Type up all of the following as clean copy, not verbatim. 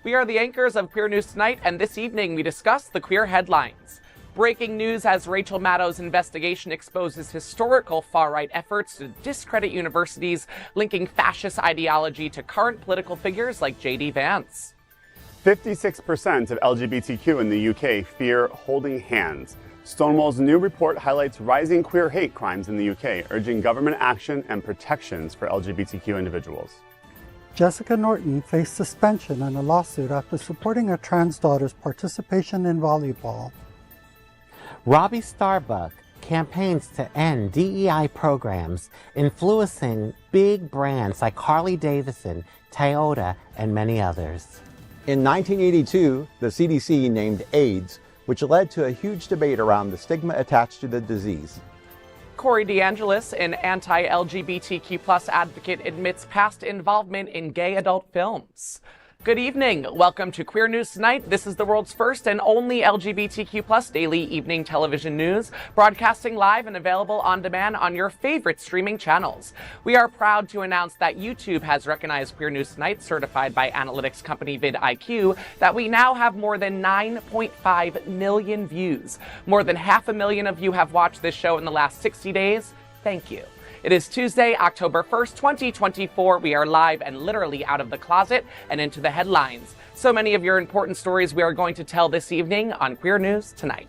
We are the anchors of Queer News Tonight, and this evening we discuss the queer headlines. Breaking news as Rachel Maddow's investigation exposes historical far-right efforts to discredit universities, linking fascist ideology to current political figures like J.D. Vance. 56% of LGBTQ in the UK fear holding hands. Stonewall's new report highlights rising queer hate crimes in the UK, urging government action and protections for LGBTQ individuals. Jessica Norton faced suspension in a lawsuit after supporting her trans daughter's participation in volleyball. Robby Starbuck campaigns to end DEI programs, influencing big brands like Harley-Davidson, Toyota, and many others. In 1982, the CDC named AIDS, which led to a huge debate around the stigma attached to the disease. DeAngelis, an anti-LGBTQ+ advocate, admits past involvement in gay adult films. Good evening. Welcome to Queer News Tonight. This is the world's first and only LGBTQ+ daily evening television news, broadcasting live and available on demand on your favorite streaming channels. We are proud to announce that YouTube has recognized Queer News Tonight, certified by analytics company vidIQ, that we now have more than 9.5 million views. More than 500,000 of you have watched this show in the last 60 days. Thank you. It is Tuesday, October 1st, 2024. We are live and literally out of the closet and into the headlines. So many of your important stories we are going to tell this evening on Queer News Tonight.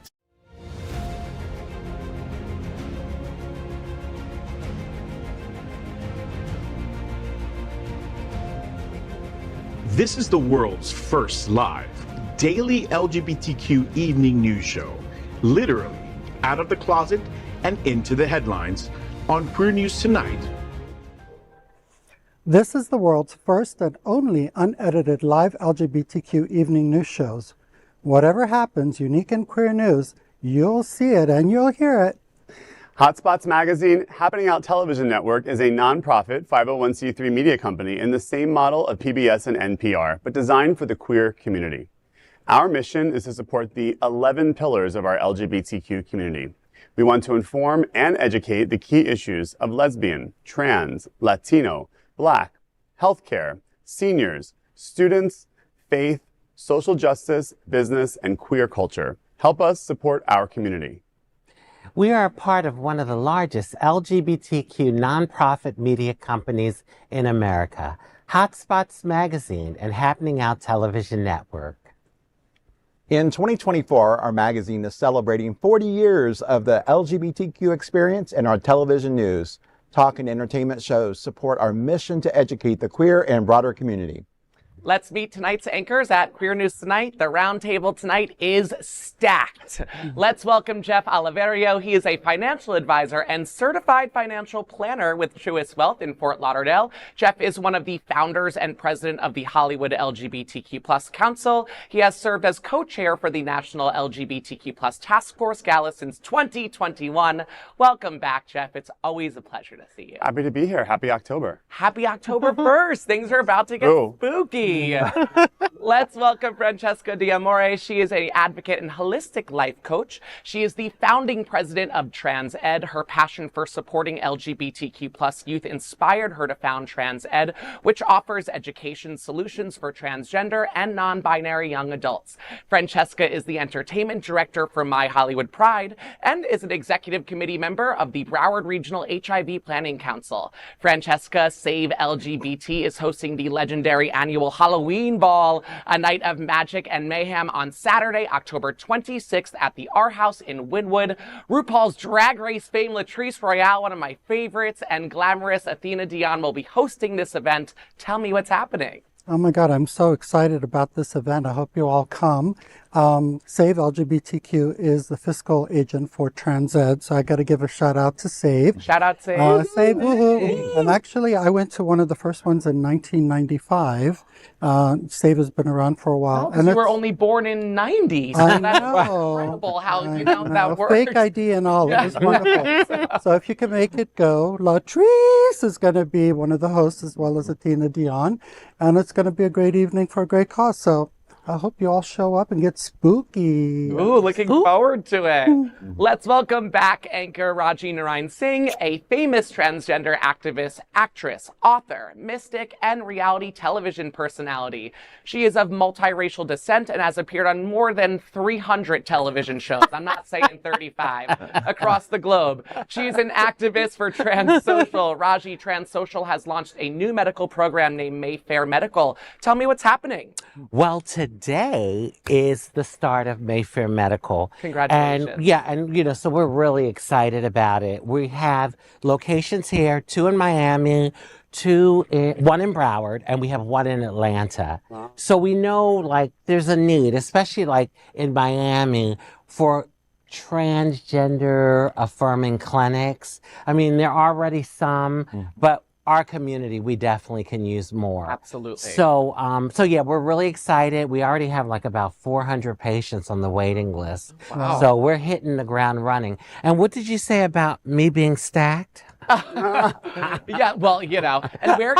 This is the world's first live daily LGBTQ evening news show, literally out of the closet and into the headlines on Queer News Tonight. This is the world's first and only unedited live LGBTQ evening news shows. Whatever happens, unique in queer news, you'll see it and you'll hear it. Hotspots Magazine, Happening Out Television Network, is a nonprofit 501c3 media company in the same model of PBS and NPR, but designed for the queer community. Our mission is to support the 11 pillars of our LGBTQ community. We want to inform and educate the key issues of lesbian, trans, Latino, Black, healthcare, seniors, students, faith, social justice, business, and queer culture. Help us support our community. We are a part of one of the largest LGBTQ nonprofit media companies in America, Hotspots Magazine and Happening Out Television Network. In 2024, our magazine is celebrating 40 years of the LGBTQ experience, and our television news, talk, and entertainment shows support our mission to educate the queer and broader community. Let's meet tonight's anchors at Queer News Tonight. The round table tonight is stacked. Let's welcome Jeff Oliverio. He is a financial advisor and certified financial planner with Truist Wealth in Fort Lauderdale. Jeff is one of the founders and president of the Hollywood LGBTQ+ Council. He has served as co-chair for the National LGBTQ+ Task Force Gala since 2021. Welcome back, Jeff. It's always a pleasure to see you. Happy to be here. Happy October. Happy October 1st. Things are about to get spooky. Let's welcome Franchesca D'Amore. She is an advocate and holistic life coach. She is the founding president of Trans Ed. Her passion for supporting LGBTQ+ youth inspired her to found Trans Ed, which offers education solutions for transgender and non-binary young adults. Franchesca is the entertainment director for My Hollywood Pride and is an executive committee member of the Broward Regional HIV Planning Council. Franchesca Save LGBT is hosting the legendary annual Halloween Ball, a night of magic and mayhem on Saturday, October 26th at the R House in Wynwood. RuPaul's Drag Race fame Latrice Royale, one of my favorites, and glamorous Athena Dion will be hosting this event. Tell me what's happening. Oh my God, I'm so excited about this event. I hope you all come. Save LGBTQ is the fiscal agent for Trans Ed, so I got to give a shout out to Save. Shout out Save. Save, woohoo. And actually, I went to one of the first ones in 1995. Save has been around for a while. And you were only born in 90, so that's incredible how that works. Fake ID and all. It was wonderful. So if you can make it go, Latrice is going to be one of the hosts as well as Athena Dion, and it's going to be a great evening for a great cause. So I hope you all show up and get spooky. Ooh, looking forward to it. Let's welcome back anchor Rajee Narinesingh, a famous transgender activist, actress, author, mystic, and reality television personality. She is of multiracial descent and has appeared on more than 300 television shows. I'm not saying 35 across the globe. She's an activist for Trans Social. Rajee, Trans Social has launched a new medical program named Mayfair Medical. Tell me what's happening. Well, today is the start of Mayfair Medical. Congratulations. And so we're really excited about it. We have locations here, 2 in Miami, 1 in Broward, and we have 1 in Atlanta. Wow. So we know there's a need, especially in Miami, for transgender affirming clinics. I mean, there are already some, but our community, we definitely can use more. Absolutely. So yeah, we're really excited. We already have about 400 patients on the waiting list. Wow. So we're hitting the ground running. And what did you say about me being stacked? Yeah, well, and where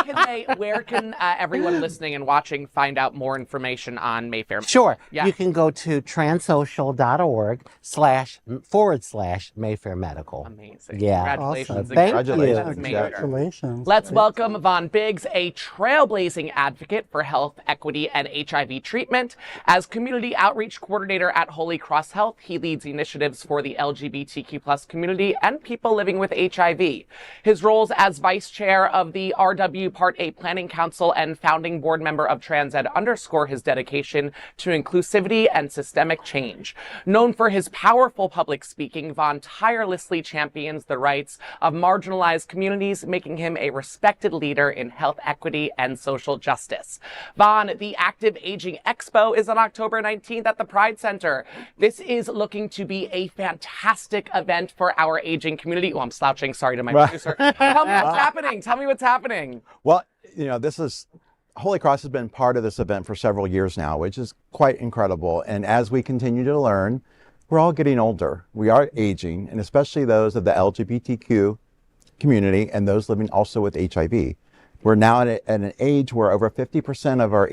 can everyone listening and watching find out more information on Mayfair? Sure. Yeah. You can go to transsocial.org/Mayfair Medical. Amazing. Yeah. Congratulations. Awesome. Thank you. Congratulations. Let's welcome Von Biggs, a trailblazing advocate for health equity and HIV treatment. As community outreach coordinator at Holy Cross Health, he leads initiatives for the LGBTQ+ community and people living with HIV. His roles as vice chair of the RW Part A Planning Council and founding board member of TransEd underscore his dedication to inclusivity and systemic change. Known for his powerful public speaking, Von tirelessly champions the rights of marginalized communities, making him a respected leader in health equity and social justice. Von, the Active Aging Expo is on October 19th at the Pride Center. This is looking to be a fantastic event for our aging community. Oh, I'm slouching. Sorry to my producer. Tell me what's happening. Tell me what's happening. Well, Holy Cross has been part of this event for several years now, which is quite incredible. And as we continue to learn, we're all getting older. We are aging, and especially those of the LGBTQ community and those living also with HIV. We're now at an age where over 50% of our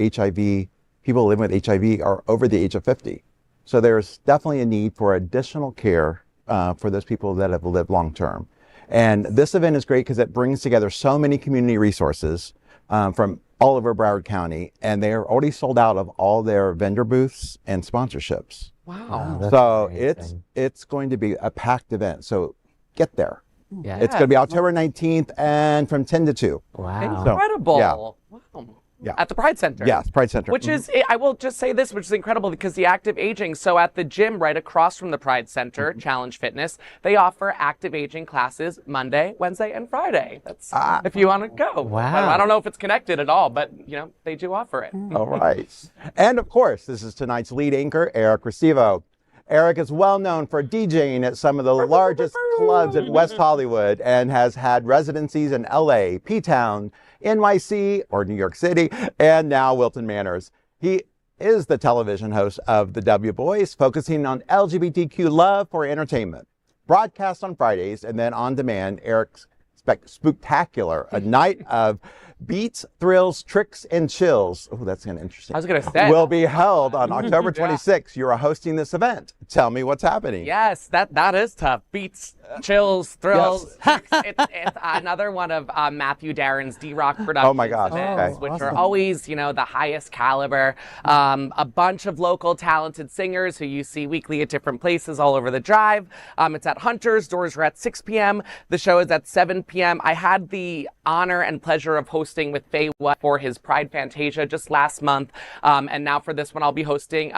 people living with HIV are over the age of 50. So there's definitely a need for additional care for those people that have lived long term. And this event is great because it brings together so many community resources from all over Broward County, and they're already sold out of all their vendor booths and sponsorships. Wow. So it's going to be a packed event. So get there. Yeah. It's going to be October 19th and from 10 to 2. Wow. Incredible. Yeah. Wow. Yeah. At the Pride Center. Yes, Pride Center. Which is, I will just say this, which is incredible because the Active Aging, so at the gym right across from the Pride Center, Challenge Fitness, they offer Active Aging classes Monday, Wednesday, and Friday. That's if you want to go. Wow. I don't know if it's connected at all, but they do offer it. All right. And of course, this is tonight's lead anchor, Eric Restivo. Eric is well known for DJing at some of the largest clubs in West Hollywood and has had residencies in LA, P-Town, NYC, or New York City, and now Wilton Manors. He is the television host of The W Boys, focusing on LGBTQ love for entertainment. Broadcast on Fridays and then on demand, Eric's Spooktacular, a night of beats, thrills, tricks, and chills. Oh, that's kind of interesting. I was going to say. Will be held on October 26th. You are hosting this event. Tell me what's happening. Yes, that is tough. Beats, chills, thrills. Yes. It's another one of Matthew Darren's D-Rock Productions. Oh my gosh. Events, which are always, the highest caliber. A bunch of local talented singers who you see weekly at different places all over the drive. It's at Hunter's. Doors are at 6 p.m. The show is at 7 p.m. I had the honor and pleasure of hosting with Faye Watt for his Pride Fantasia just last month. And now for this one, I'll be hosting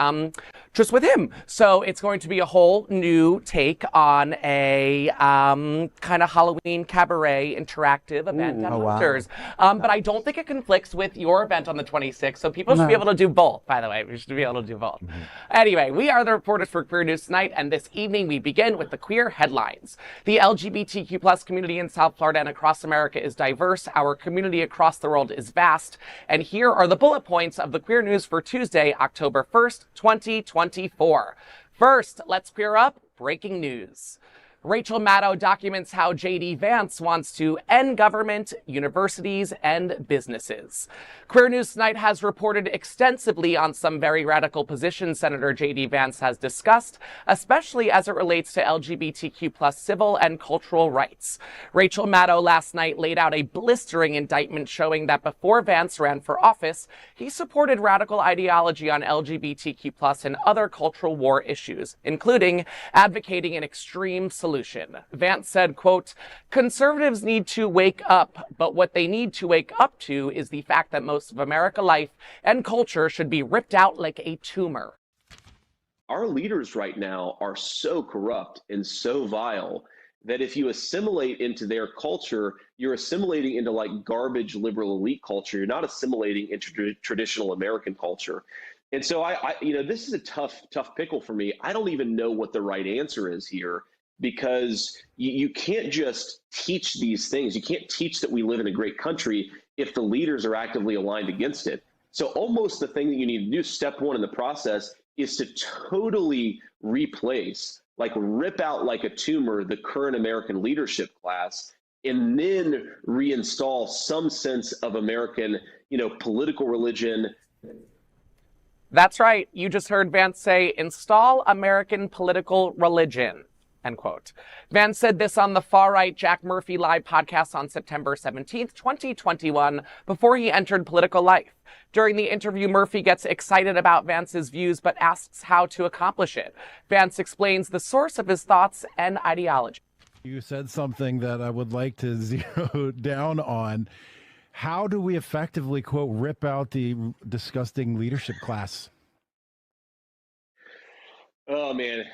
just with him. So it's going to be a whole new take on a kind of Halloween cabaret interactive event at Hunters. But I don't think it conflicts with your event on the 26th. So people should be able to do both, by the way. We should be able to do both. Anyway, we are the reporters for Queer News Tonight. And this evening, we begin with the queer headlines. The LGBTQ plus community in South Florida and across America is diverse. Our community across the world is vast. And here are the bullet points of the queer news for Tuesday, October 1st, 2024. First, let's queer up breaking news. Rachel Maddow documents how J.D. Vance wants to end government, universities, and businesses. Queer News Tonight has reported extensively on some very radical positions Senator J.D. Vance has discussed, especially as it relates to LGBTQ+ civil and cultural rights. Rachel Maddow last night laid out a blistering indictment showing that before Vance ran for office, he supported radical ideology on LGBTQ+ and other cultural war issues, including advocating an extreme solution. Vance said, quote, "Conservatives need to wake up, but what they need to wake up to is the fact that most of American life and culture should be ripped out like a tumor." Our leaders right now are so corrupt and so vile that if you assimilate into their culture, you're assimilating into like garbage liberal elite culture. You're not assimilating into traditional American culture. And so this is a tough pickle for me. I don't even know what the right answer is here, because you can't just teach these things. You can't teach that we live in a great country if the leaders are actively aligned against it. So almost the thing that you need to do, step one in the process, is to totally replace, like rip out like a tumor, the current American leadership class, and then reinstall some sense of American, political religion. That's right. You just heard Vance say, install American political religion. End quote. Vance said this on the far-right Jack Murphy Live podcast on September 17th, 2021, before he entered political life. During the interview, Murphy gets excited about Vance's views, but asks how to accomplish it. Vance explains the source of his thoughts and ideology. You said something that I would like to zero down on. How do we effectively, quote, rip out the disgusting leadership class? Oh, man.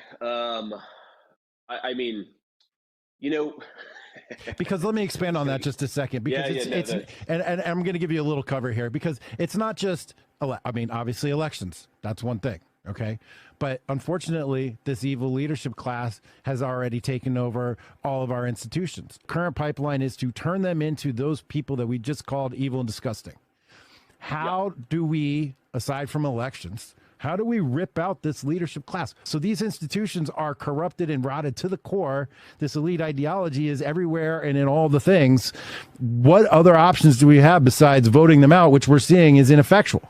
Because let me expand on that just a second, because and I'm going to give you a little cover here, because it's not just, obviously elections, that's one thing. Okay. But unfortunately, this evil leadership class has already taken over all of our institutions. Current pipeline is to turn them into those people that we just called evil and disgusting. How do we, aside from elections, how do we rip out this leadership class? So these institutions are corrupted and rotted to the core. This elite ideology is everywhere and in all the things. What other options do we have besides voting them out, which we're seeing is ineffectual?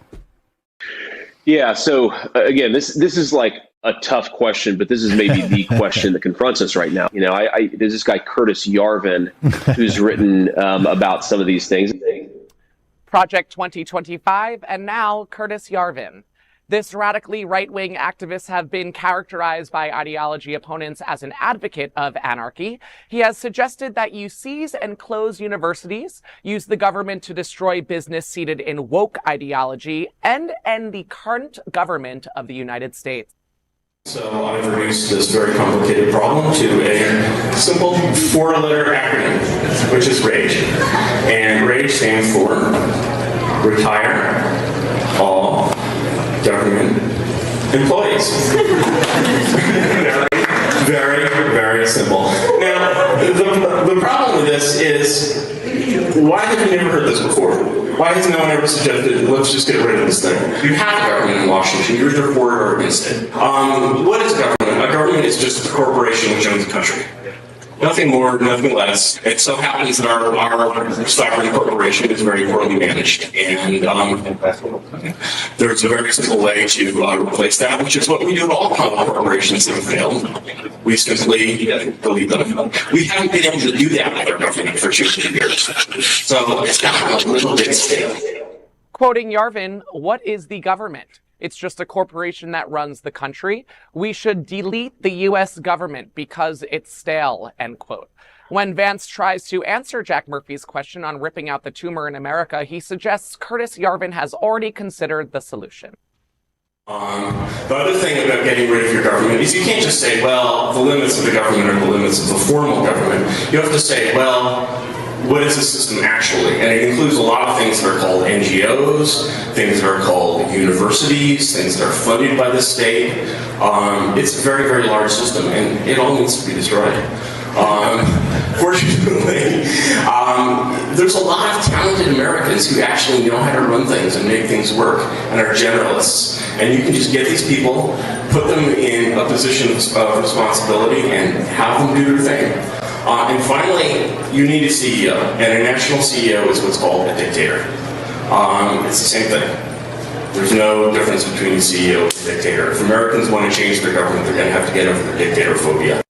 Yeah. So again, this is like a tough question, but this is maybe the question that confronts us right now. There's this guy, Curtis Yarvin, who's written about some of these things. Project 2025, and now Curtis Yarvin. This radically right-wing activist have been characterized by ideology opponents as an advocate of anarchy. He has suggested that you seize and close universities, use the government to destroy business seated in woke ideology, and end the current government of the United States. So I've reduced this very complicated problem to a simple 4-letter acronym, which is RAGE. And RAGE stands for Retire All Government Employees. Very, very simple. Now, the problem with this is, why have you never heard this before? Why has no one ever suggested, let's just get rid of this thing? You have a government in Washington, you're either for it or against it. What is a government? A government is just a corporation which owns a country. Nothing more, nothing less. It so happens that our sovereign corporation is very poorly managed, and there's a very simple way to replace that, which is what we do to all corporations that have failed. We simply delete them. We haven't been able to do that with our government for 2 years, so it's gotten a little bit stale. Quoting Yarvin, what is the government? It's just a corporation that runs the country. We should delete the U.S. government because it's stale, end quote. When Vance tries to answer Jack Murphy's question on ripping out the tumor in America, he suggests Curtis Yarvin has already considered the solution. The other thing about getting rid of your government is you can't just say, well, the limits of the government are the limits of the formal government. You have to say, well, what is the system actually? And it includes a lot of things that are called NGOs, things that are called universities, things that are funded by the state. It's a very, very large system, and it all needs to be destroyed. Fortunately, there's a lot of talented Americans who actually know how to run things and make things work and are generalists. And you can just get these people, put them in a position of responsibility and have them do their thing. And finally, you need a CEO. And a national CEO is what's called a dictator. It's the same thing. There's no difference between a CEO and a dictator. If Americans want to change their government, they're going to have to get over their dictator phobia.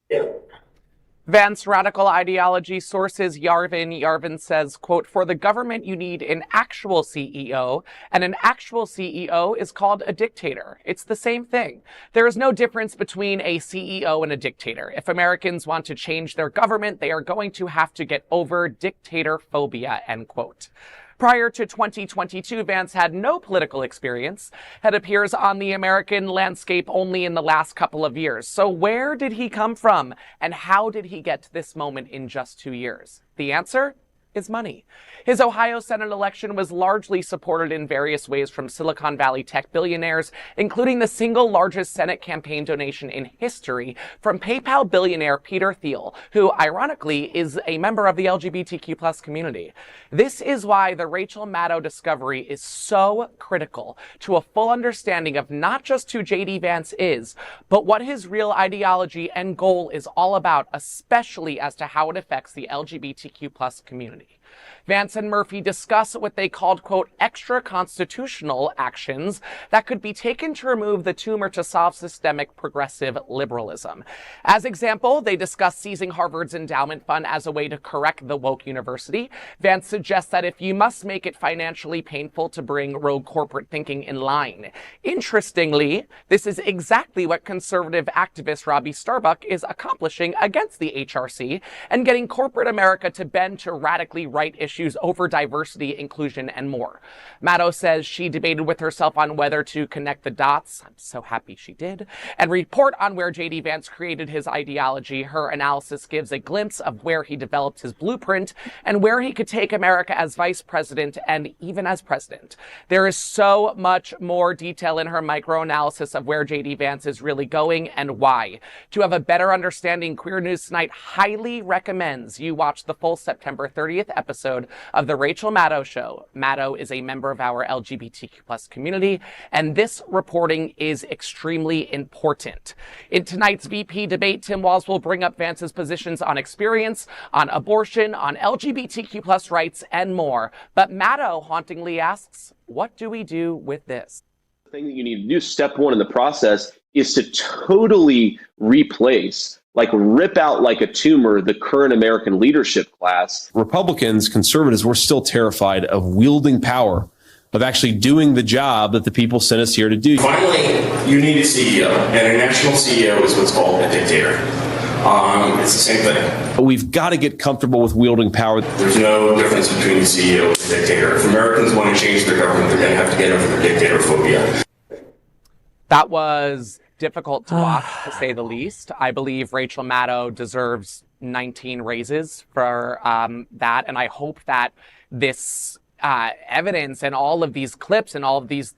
Vance radical ideology sources Yarvin. Yarvin says, quote, for the government, you need an actual CEO, and an actual CEO is called a dictator. It's the same thing. There is no difference between a CEO and a dictator. If Americans want to change their government, they are going to have to get over dictator phobia, end quote. Prior to 2022, Vance had no political experience and appears on the American landscape only in the last couple of years. So where did he come from, and how did he get to this moment in just 2 years? The answer is money. His Ohio Senate election was largely supported in various ways from Silicon Valley tech billionaires, including the single largest Senate campaign donation in history from PayPal billionaire Peter Thiel, who ironically is a member of the LGBTQ+ community. This is why the Rachel Maddow discovery is so critical to a full understanding of not just who JD Vance is, but what his real ideology and goal is all about, especially as to how it affects the LGBTQ+ community. Vance and Murphy discuss what they called, quote, extra-constitutional actions that could be taken to remove the tumor to solve systemic progressive liberalism. As example, they discuss seizing Harvard's endowment fund as a way to correct the woke university. Vance suggests that if you must make it financially painful to bring rogue corporate thinking in line. Interestingly, this is exactly what conservative activist Robby Starbuck is accomplishing against the HRC and getting corporate America to bend to radically right issues over diversity, inclusion, and more. Maddow says she debated with herself on whether to connect the dots. I'm so happy she did. And report on where JD Vance created his ideology. Her analysis gives a glimpse of where he developed his blueprint and where he could take America as vice president and even as president. There is so much more detail in her micro-analysis of where JD Vance is really going and why. To have a better understanding, Queer News Tonight highly recommends you watch the full September 30th episode of The Rachel Maddow Show. Maddow is a member of our LGBTQ+ community, and this reporting is extremely important. In tonight's VP debate, Tim Walz will bring up Vance's positions on experience, on abortion, on LGBTQ+ rights, and more. But Maddow hauntingly asks, what do we do with this? The thing that you need to do, step one in the process, is to totally replace, like rip out like a tumor, the current American leadership class. Republicans, conservatives, we're still terrified of wielding power, of actually doing the job that the people sent us here to do. Finally, you need a CEO, and a national CEO is what's called a dictator. It's the same thing. We've got to get comfortable with wielding power. There's no difference between a CEO and a dictator. If Americans want to change their government, they're going to have to get over their dictator phobia. That was difficult to watch, to say the least. I believe Rachel Maddow deserves 19 raises for that, and I hope that this evidence and all of these clips and all of these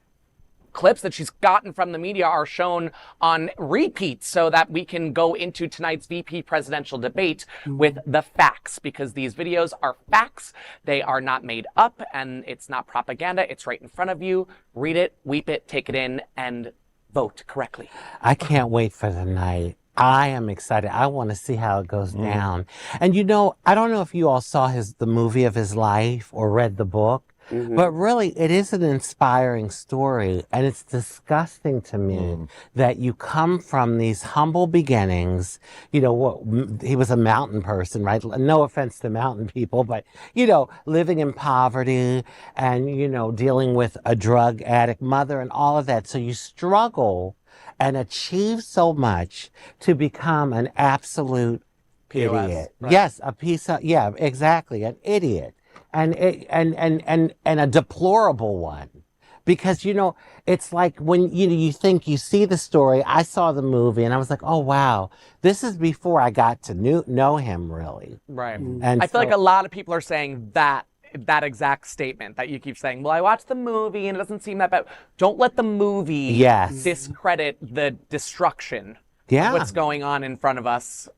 clips that she's gotten from the media are shown on repeat so that we can go into tonight's VP presidential debate with the facts, because these videos are facts. They are not made up, and it's not propaganda. It's right in front of you. Read it, weep it, take it in, and vote correctly. I can't wait for the night. I am excited. I want to see how it goes down. And you know, I don't know if you all saw the movie of his life or read the book, but really it is an inspiring story. And it's disgusting to me that you come from these humble beginnings. You know, he was a mountain person, right? No offense to mountain people, but, you know, living in poverty and, you know, dealing with a drug addict mother and all of that. So you struggle and achieve so much to become an absolute idiot. Right. Yes, exactly, an idiot. And a deplorable one. Because, you know, it's like when you think you see the story, I saw the movie and I was like, oh, wow, this is before I got to know him, really. Right. And I feel like a lot of people are saying that exact statement that you keep saying. Well, I watched the movie and it doesn't seem that bad. Don't let the movie discredit the destruction of what's going on in front of us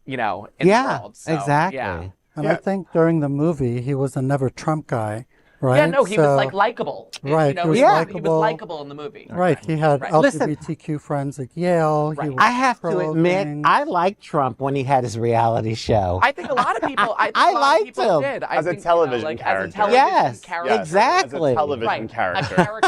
in the world. So, exactly. Yeah. And I think during the movie, he was a never Trump guy, right? Yeah, no, he was like likable. Right, he was likable in the movie. Right, he had LGBTQ friends at Yale. He was I have to admit, I liked Trump when he had his reality show. I think a lot of people. I liked him did. As a television character. Yes, character. exactly. As a television character.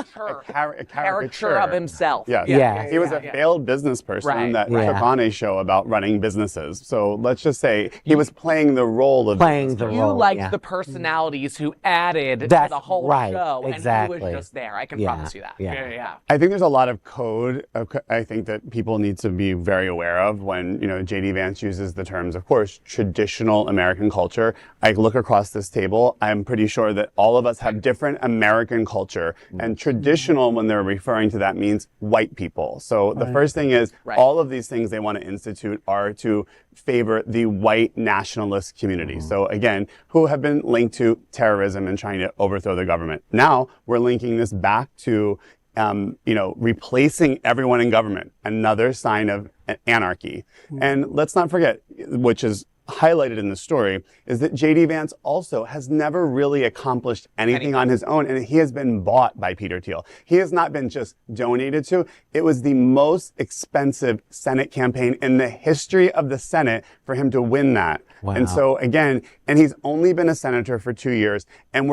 A caricature of himself. Yeah. He was a failed business person that took on a show about running businesses. So let's just say he was playing the role of You liked the personalities who added to the whole show, and he was just there. I can promise you that. Yeah. I think there's a lot of code. I think that people need to be very aware of when JD Vance uses the terms, of course, traditional American culture. I look across this table. I'm pretty sure that all of us have different American culture, and traditional, when they're referring to that, means white people. So the first thing is all of these things they want to institute are to favor the white nationalist community. So again, who have been linked to terrorism and trying to overthrow the government. Now we're linking this back to, replacing everyone in government, another sign of anarchy. And let's not forget, which is highlighted in the story, is that JD Vance also has never really accomplished anything on his own, and he has been bought by Peter Thiel. He has not been just donated to. It was the most expensive Senate campaign in the history of the Senate for him to win that. Wow. And so again, and he's only been a senator for 2 years, and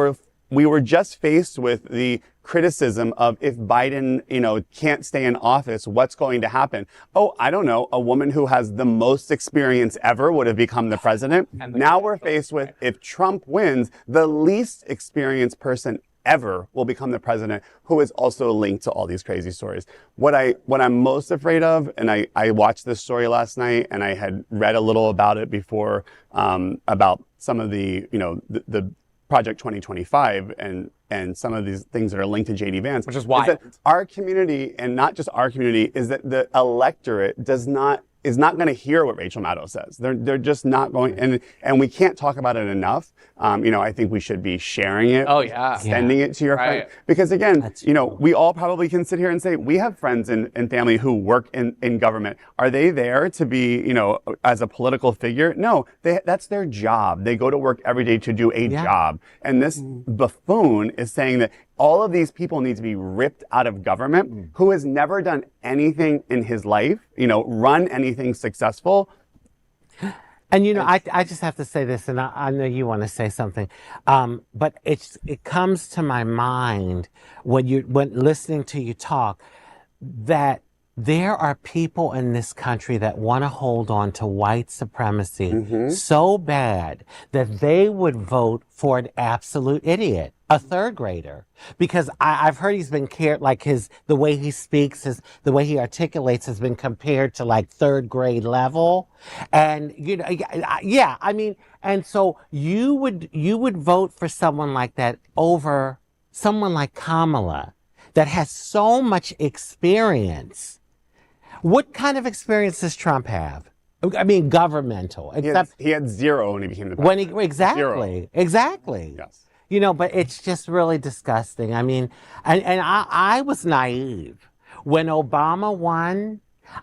we were just faced with the criticism of if Biden, can't stay in office, what's going to happen? Oh, I don't know. A woman who has the most experience ever would have become the president. Now we're faced with, if Trump wins, the least experienced person ever will become the president, who is also linked to all these crazy stories. What I'm most afraid of, and I watched this story last night, and I had read a little about it before, about some of the Project 2025 and some of these things that are linked to JD Vance. Which is wild. Is that our community, and not just our community, is that the electorate is not going to hear what Rachel Maddow says. They're just not going, and we can't talk about it enough. I think we should be sharing it. Oh yeah. Sending it to your friend. Because again, we all probably can sit here and say, we have friends and family who work in government. Are they there to be, as a political figure? No, that's their job. They go to work every day to do a job. And this buffoon is saying that all of these people need to be ripped out of government, who has never done anything in his life, run anything successful. And I just have to say this, and I know you want to say something, but it comes to my mind when listening to you talk, that there are people in this country that want to hold on to white supremacy so bad that they would vote for an absolute idiot, a third grader. Because I've heard he's been the way he speaks, the way he articulates has been compared to like third grade level. And, and so you would vote for someone like that over someone like Kamala that has so much experience. What kind of experience does Trump have? I mean, governmental. He had zero when he became the president. Exactly. Yes. But it's just really disgusting. I mean, and I was naive. When Obama won,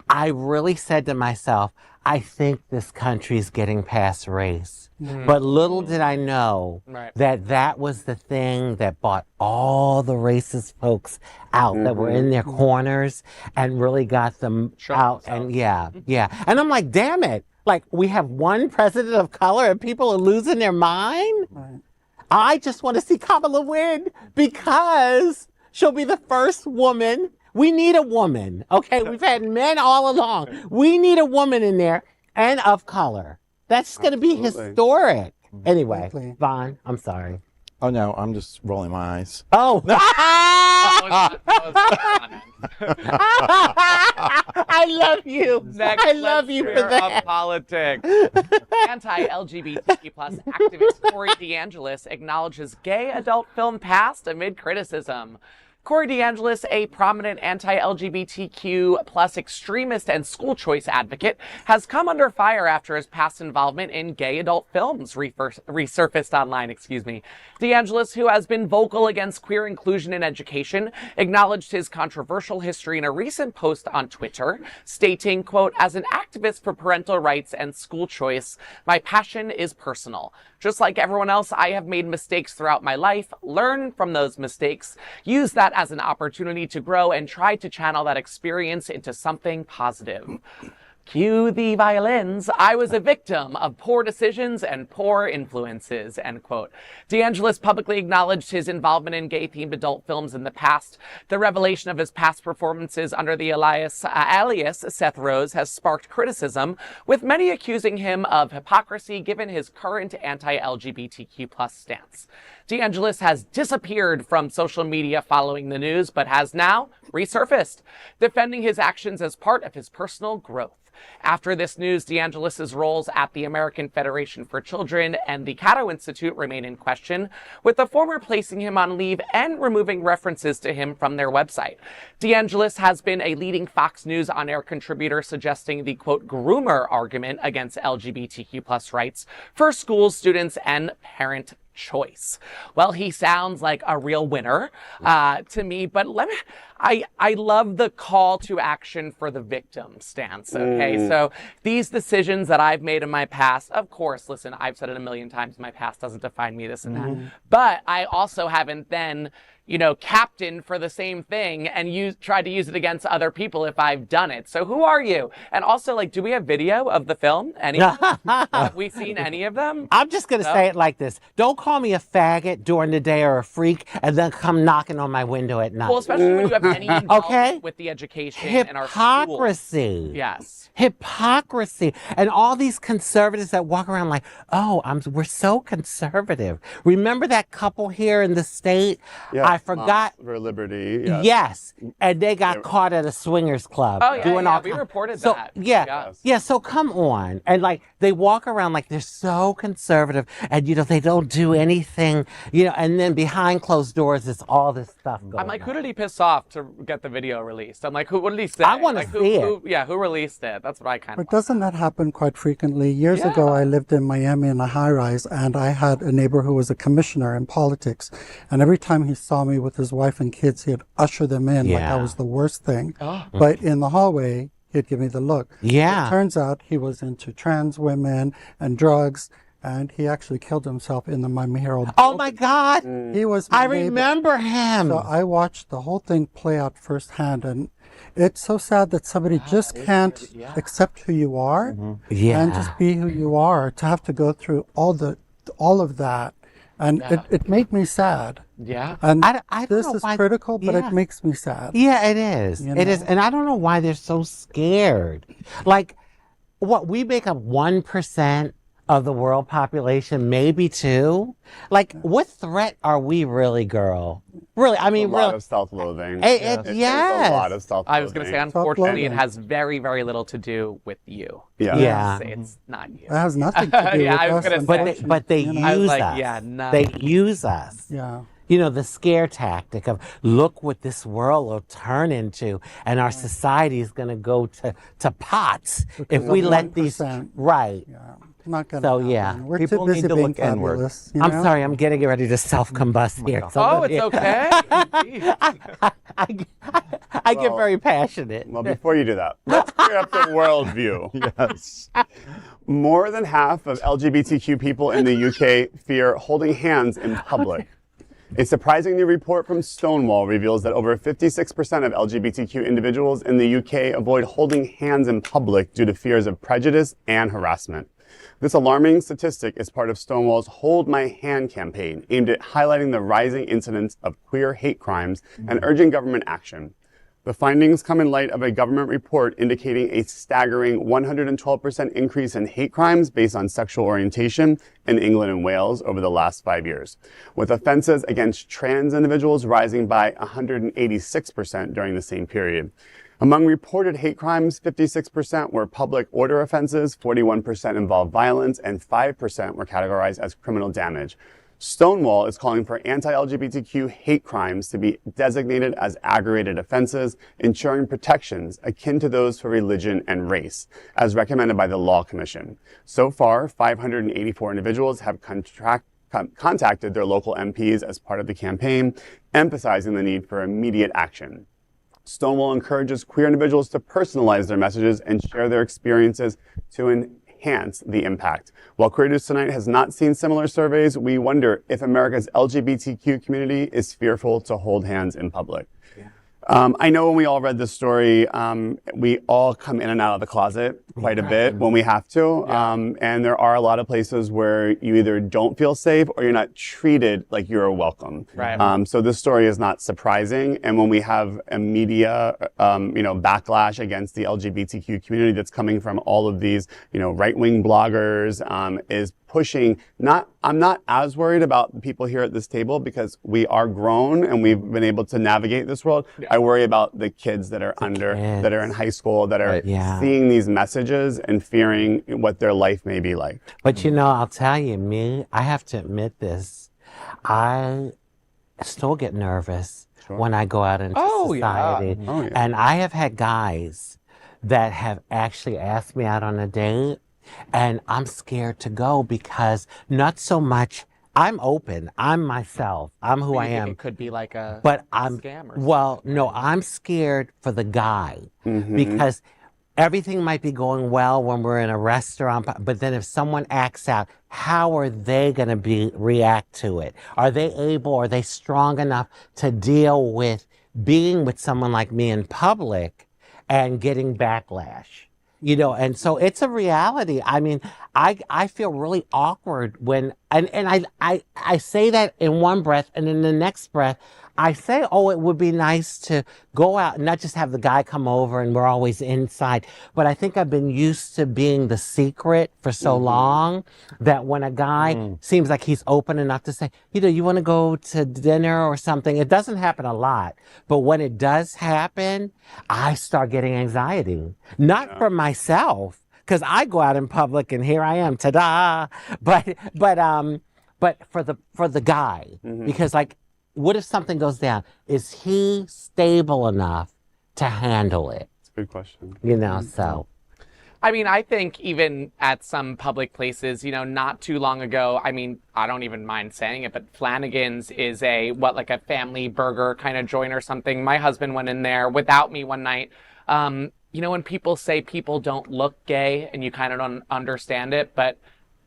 I really said to myself, I think this country's getting past race. But little did I know that was the thing that brought all the racist folks out that were in their corners and really got them out. And yeah. And I'm like, damn it. Like, we have one president of color and people are losing their mind? Right. I just want to see Kamala win because she'll be the first woman. We need a woman, okay? We've had men all along. We need a woman in there and of color. That's going to be historic. Anyway, Vaughn, I'm sorry. Oh, no, I'm just rolling my eyes. Oh. I love you. I love you for that. Politics. Anti-LGBTQ plus activist DeAngelis acknowledges gay adult film past amid criticism. Corey DeAngelis, a prominent anti-LGBTQ plus extremist and school choice advocate, has come under fire after his past involvement in gay adult films resurfaced online. DeAngelis, who has been vocal against queer inclusion in education, acknowledged his controversial history in a recent post on Twitter, stating, quote, "As an activist for parental rights and school choice, my passion is personal. Just like everyone else, I have made mistakes throughout my life, learn from those mistakes, use that as an opportunity to grow, and try to channel that experience into something positive." Cue the violins. "I was a victim of poor decisions and poor influences," end quote. DeAngelis publicly acknowledged his involvement in gay-themed adult films in the past. The revelation of his past performances under the alias Seth Rose has sparked criticism, with many accusing him of hypocrisy given his current anti-LGBTQ plus stance. DeAngelis has disappeared from social media following the news, but has now resurfaced, defending his actions as part of his personal growth. After this news, DeAngelis' roles at the American Federation for Children and the Cato Institute remain in question, with the former placing him on leave and removing references to him from their website. DeAngelis has been a leading Fox News on-air contributor, suggesting the, quote, groomer argument against LGBTQ plus rights for schools, students, and parent choice. Well, he sounds like a real winner to me, but I love the call to action for the victim stance, okay? So these decisions that I've made in my past, of course, listen, I've said it a million times, my past doesn't define me, this and that, but I also haven't then, captained for the same thing and tried to use it against other people if I've done it. So who are you? And also, do we have video of the film? Have we seen any of them? I'm just going to say it like this. Don't call me a faggot during the day or a freak and then come knocking on my window at night. Well, especially when you have any involvement with the education in our schools. Hypocrisy. Yes. Hypocrisy. And all these conservatives that walk around like, oh, we're so conservative. Remember that couple here in the state? Yeah. I forgot. For Liberty. Yes. Yes. And they got caught at a swingers club. Oh, yeah, doing all we reported so, that. Yeah, so come on. And they walk around like they're so conservative and, they don't do anything, and then behind closed doors, it's all this stuff going on. I'm like, who did he piss off to get the video released? I'm like, what did he say? I want to see it. Who released it? That's what I kind of But doesn't that happen quite frequently? Years ago, I lived in Miami in a high-rise, and I had a neighbor who was a commissioner in politics. And every time he saw me with his wife and kids, he'd usher them in like that was the worst thing. But in the hallway, he'd give me the look. Yeah. It turns out he was into trans women and drugs, and he actually killed himself in the Miami Herald. Oh, my God. He was my neighbor. Remember him. So I watched the whole thing play out firsthand, and it's so sad that somebody just can't accept who you are and just be who you are, to have to go through all of that. And it made me sad. Yeah. And I don't this know is why, critical, but it makes me sad. Yeah, it is. It is. And I don't know why they're so scared. We make up 1% of the world population, maybe 2%. What threat are we really, girl? Really, I mean, a lot of self-loathing. Yes. A lot of self-loathing. I was going to say, unfortunately, it has very, very little to do with you. Yeah. It's not you. It has nothing to do with I was us. gonna say. But they use us. No. They use us. Yeah. The scare tactic of, look what this world will turn into, and our society is going to go to pots if we let these. Right. Yeah. Not gonna So, happen. yeah. We're People too busy need to being look inward. fabulous. I'm sorry, I'm getting ready to self-combust here. Oh, it's okay. I get very passionate. Well, before you do that, let's clear up the worldview. Yes. More than half of LGBTQ people in the UK fear holding hands in public. A surprising new report from Stonewall reveals that over 56% of LGBTQ individuals in the UK avoid holding hands in public due to fears of prejudice and harassment. This alarming statistic is part of Stonewall's Hold My Hand campaign, aimed at highlighting the rising incidence of queer hate crimes and urging government action. The findings come in light of a government report indicating a staggering 112% increase in hate crimes based on sexual orientation in England and Wales over the last 5 years, with offenses against trans individuals rising by 186% during the same period. Among reported hate crimes, 56% were public order offenses, 41% involved violence, and 5% were categorized as criminal damage. Stonewall is calling for anti-LGBTQ hate crimes to be designated as aggravated offenses, ensuring protections akin to those for religion and race, as recommended by the Law Commission. So far, 584 individuals have contacted their local MPs as part of the campaign, emphasizing the need for immediate action. Stonewall encourages queer individuals to personalize their messages and share their experiences to enhance the impact. While Queer News Tonight has not seen similar surveys, we wonder if America's LGBTQ community is fearful to hold hands in public. I know when we all read this story, we all come in and out of the closet quite a bit when we have to. And there are a lot of places where you either don't feel safe or you're not treated like you're welcome. Right. So this story is not surprising. And when we have a media, backlash against the LGBTQ community that's coming from all of these, right-wing bloggers, is pushing, I'm not as worried about the people here at this table because we are grown and we've been able to navigate this world. I worry about the kids that are that are in high school, that are seeing these messages and fearing what their life may be like. But I'll tell you, I have to admit this, I still get nervous when I go out into society. And I have had guys that have actually asked me out on a date, and I'm scared to go because not so much, I'm open, I'm myself, I'm who I am. It could be like a scam or something. Well, no, I'm scared for the guy because everything might be going well when we're in a restaurant, but then if someone acts out, how are they going to react to it? Are they strong enough to deal with being with someone like me in public and getting backlash? And so it's a reality. I mean, I feel really awkward when, and I say that in one breath, and in the next breath, I say, it would be nice to go out and not just have the guy come over and we're always inside. But I think I've been used to being the secret for so long that when a guy seems like he's open enough to say, you want to go to dinner or something, it doesn't happen a lot. But when it does happen, I start getting anxiety. Not for myself, because I go out in public and here I am, ta-da! But for the guy, because what if something goes down? Is he stable enough to handle it? That's a good question. So. I mean, I think even at some public places, not too long ago, I mean, I don't even mind saying it, but Flanagan's is like a family burger kind of joint or something. My husband went in there without me one night. When people say people don't look gay and you kind of don't understand it, but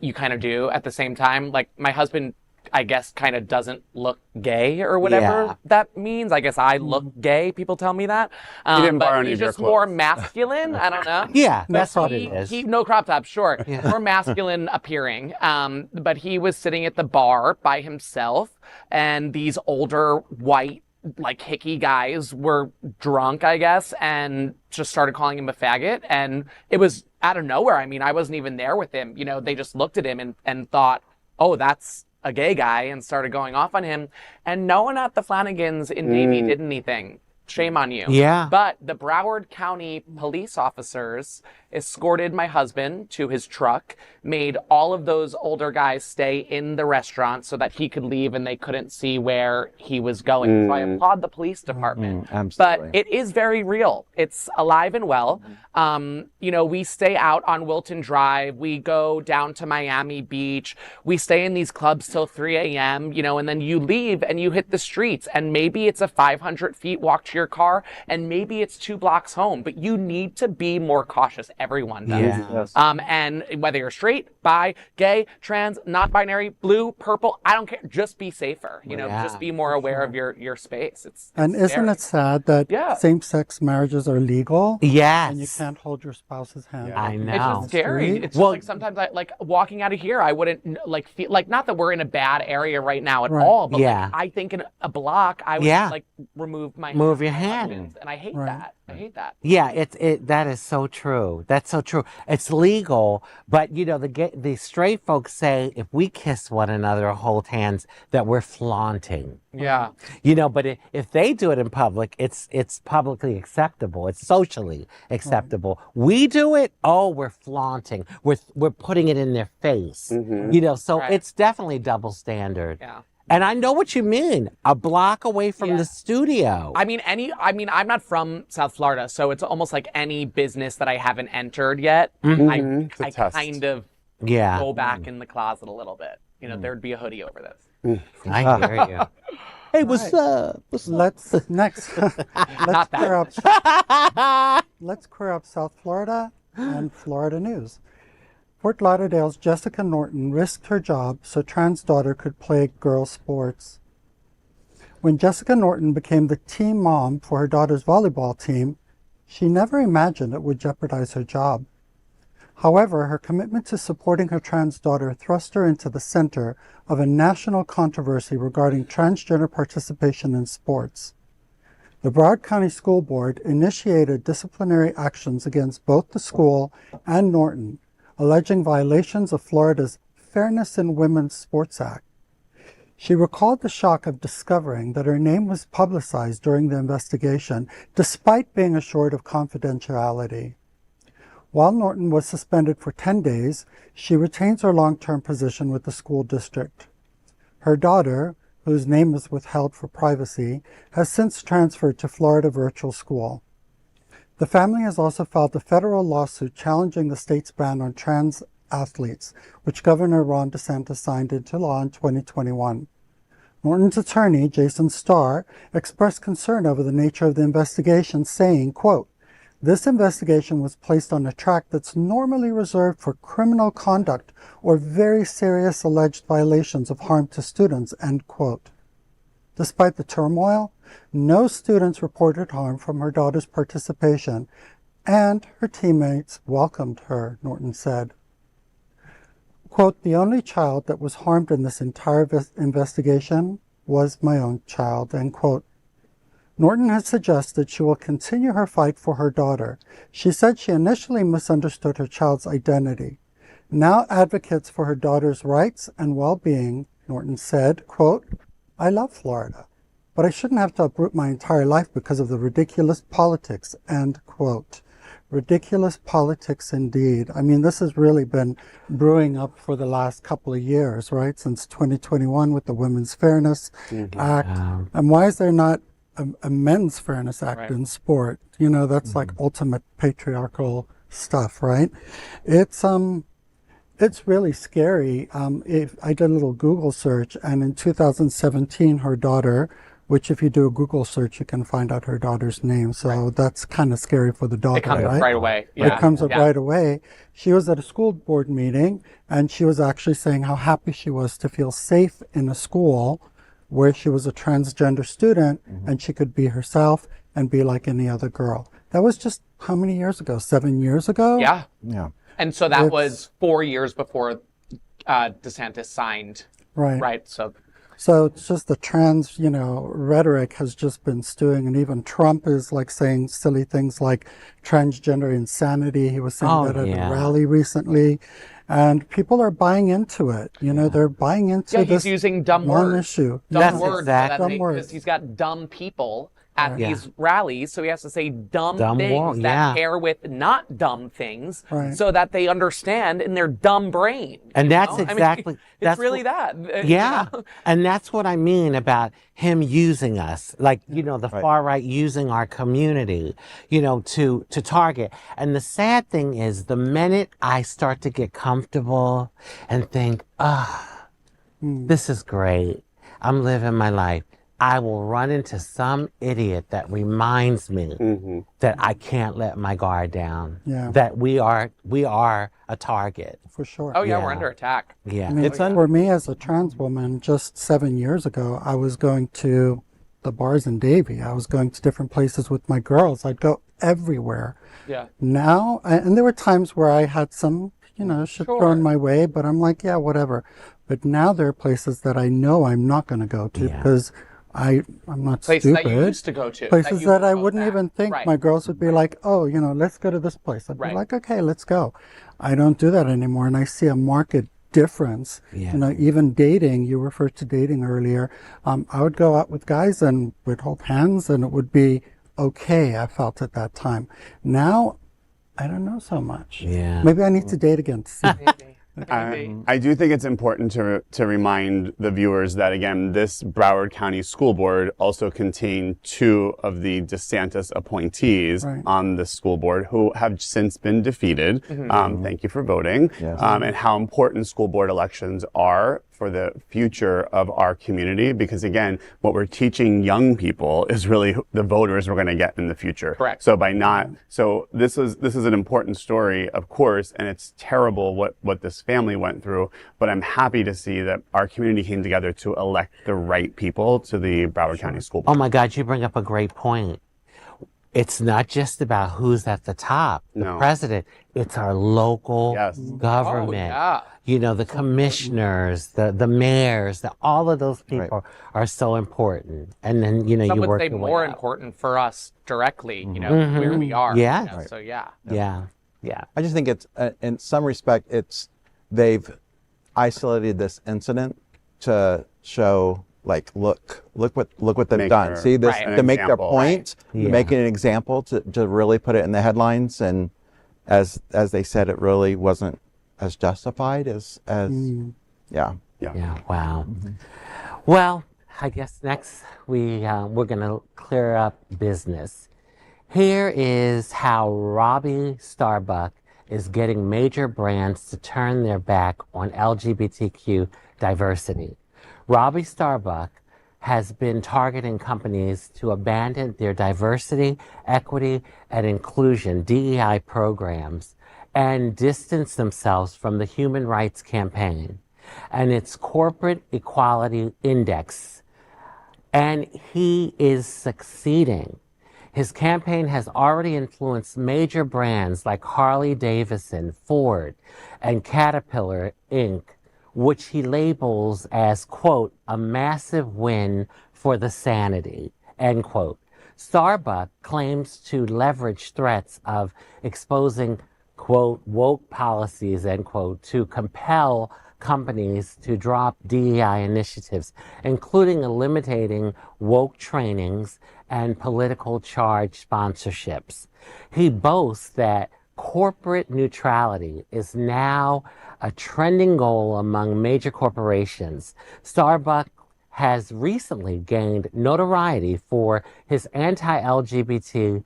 you kind of do at the same time. Like my husband, I guess, kind of doesn't look gay or whatever that means. I guess I look gay. People tell me that. He didn't borrow but any he's of your just more clothes. masculine. I don't know. Yeah, But that's what it is. No crop top, sure. More masculine appearing. But he was sitting at the bar by himself, and these older white, hickey guys were drunk, I guess, and just started calling him a faggot. And it was out of nowhere. I mean, I wasn't even there with him. They just looked at him and thought, oh, that's a gay guy, and started going off on him. And no one at the Flanagan's in Navy did anything. Shame on you. Yeah. But the Broward County police officers escorted my husband to his truck, made all of those older guys stay in the restaurant so that he could leave and they couldn't see where he was going. So I applaud the police department. Absolutely. But it is very real. It's alive and well. We stay out on Wilton Drive. We go down to Miami Beach. We stay in these clubs till 3 a.m., and then you leave and you hit the streets. And maybe it's a 500 feet walk to your car, and maybe it's 2 blocks home. But you need to be more cautious. Everyone does. Yes. And whether you're straight, bi, gay, trans, not binary, blue, purple, I don't care. Just be safer. Just be more aware of your space. And isn't it sad that same-sex marriages are legal? Yes. And you can't hold your spouse's hand. I know. It's just scary. It's just sometimes walking out of here, I wouldn't feel not that we're in a bad area right now at all, but I think in a block I would remove my move your hand. And I hate that. I hate that. Yeah, that is so true. That's so true. It's legal, but you know the straight folks say if we kiss one another or hold hands that we're flaunting. Yeah. You know, but if they do it in public, it's publicly acceptable. It's socially acceptable. We do it, oh, we're flaunting. We're putting it in their face. You know, so it's definitely double standard. Yeah. And I know what you mean. A block away from the studio. I mean, I'm not from South Florida, so it's almost like any business that I haven't entered yet. I kind of go back in the closet a little bit. You know, there'd be a hoodie over this. I hear you. Hey, what's up? Let's clear up South Florida and Florida news. Fort Lauderdale's Jessica Norton risked her job so trans daughter could play girls' sports. When Jessica Norton became the team mom for her daughter's volleyball team, she never imagined it would jeopardize her job. However, her commitment to supporting her trans daughter thrust her into the center of a national controversy regarding transgender participation in sports. The Broward County School Board initiated disciplinary actions against both the school and Norton, alleging violations of Florida's Fairness in Women's Sports Act. She recalled the shock of discovering that her name was publicized during the investigation, despite being assured of confidentiality. While Norton was suspended for 10 days, she retains her long-term position with the school district. Her daughter, whose name is withheld for privacy, has since transferred to Florida Virtual School. The family has also filed a federal lawsuit challenging the state's ban on trans athletes, which Governor Ron DeSantis signed into law in 2021. Norton's attorney, Jason Starr, expressed concern over the nature of the investigation, saying, quote, "This investigation was placed on a track that's normally reserved for criminal conduct or very serious alleged violations of harm to students," end quote. Despite the turmoil, no students reported harm from her daughter's participation, and her teammates welcomed her, Norton said. Quote, "The only child that was harmed in this entire investigation was my own child," end quote. Norton has suggested she will continue her fight for her daughter. She said she initially misunderstood her child's identity. Now advocates for her daughter's rights and well-being, Norton said, quote, "I love Florida, but I shouldn't have to uproot my entire life because of the ridiculous politics," end quote. Ridiculous politics indeed. I mean, this has really been brewing up for the last couple of years, right? Since 2021 with the Women's Fairness Act. And why is there not a Men's Fairness Act in sport? You know, that's like ultimate patriarchal stuff, right? It's really scary. If I did a little Google search, and in 2017, her daughter, which if you do a Google search, you can find out her daughter's name. So that's kind of scary for the daughter, It comes up right away. Yeah. It comes up right away. She was at a school board meeting, and she was actually saying how happy she was to feel safe in a school where she was a transgender student and she could be herself and be like any other girl. That was just how many years ago? 7 years ago? Yeah. Yeah. And so that was 4 years before DeSantis signed. Right. Right. So it's just the trans, rhetoric has just been stewing, and even Trump is like saying silly things like transgender insanity. He was saying that at a rally recently, and people are buying into it. They're buying into this. He's using dumb one words. issue. Dumb words. Exactly. Because he's got dumb people at these rallies, so he has to say dumb things that pair with not dumb things, so that they understand in their dumb brain. And that's exactly. It's really that. Yeah, and that's what I mean about him using us, like the far right using our community, to target. And the sad thing is, the minute I start to get comfortable and think, this is great, I'm living my life, I will run into some idiot that reminds me that I can't let my guard down. Yeah. That we are a target. For sure. Oh yeah, we're under attack. Yeah. I mean, for me as a trans woman, just 7 years ago, I was going to the bars in Davie. I was going to different places with my girls. I'd go everywhere. Yeah. Now, and there were times where I had some, shit thrown my way, but I'm like, yeah, whatever. But now there are places that I know I'm not going to go to because I'm not Places stupid. that you used to go to. Places that I wouldn't even think. Right. My girls would be like, oh, let's go to this place. I'd be like, okay, let's go. I don't do that anymore. And I see a market difference. Yeah. Even dating, you referred to dating earlier. I would go out with guys and we'd hold hands and it would be okay, I felt at that time. Now, I don't know so much. Yeah. Maybe I need to date again to see. I do think it's important to remind the viewers that, again, this Broward County School Board also contained 2 of the DeSantis appointees on the school board who have since been defeated. Thank you for voting. Yes. And how important school board elections are for the future of our community, because again, what we're teaching young people is really the voters we're going to get in the future. Correct. So this is an important story, of course, and it's terrible what this family went through, but I'm happy to see that our community came together to elect the right people to the Broward County School Board. Oh my God, you bring up a great point. It's not just about who's at the top, the president. It's our local government. The commissioners, the mayors, all of those people are so important. And then, Some you would work say your way more up. important for us directly, where we are. Yeah. So, yeah. Yeah. I just think it's, in some respect, they've isolated this incident to show, like, look what they've done. See this to make their point, making an example to really put it in the headlines. And as they said, it really wasn't as justified as Wow. Well, I guess next we're gonna clear up business. Here is how Robby Starbuck is getting major brands to turn their back on LGBTQ diversity. Robby Starbuck has been targeting companies to abandon their diversity, equity, and inclusion DEI programs and distance themselves from the Human Rights Campaign and its Corporate Equality Index. And he is succeeding. His campaign has already influenced major brands like Harley-Davidson, Ford, and Caterpillar, Inc., which he labels as, quote, a massive win for the sanity, end quote. Starbuck claims to leverage threats of exposing, quote, woke policies, end quote, to compel companies to drop DEI initiatives, including eliminating woke trainings and political charge sponsorships. He boasts that corporate neutrality is now a trending goal among major corporations. Starbucks has recently gained notoriety for his anti-LGBTQ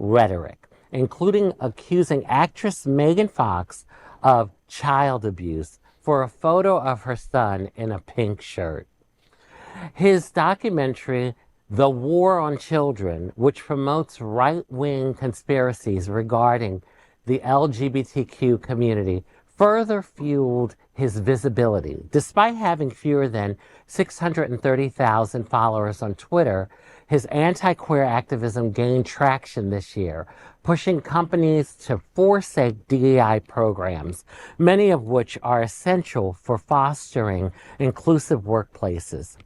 rhetoric, including accusing actress Megan Fox of child abuse for a photo of her son in a pink shirt. His documentary, The War on Children, which promotes right-wing conspiracies regarding the LGBTQ community, further fueled his visibility. Despite having fewer than 630,000 followers on Twitter, his anti-queer activism gained traction this year, pushing companies to forsake DEI programs, many of which are essential for fostering inclusive workplaces.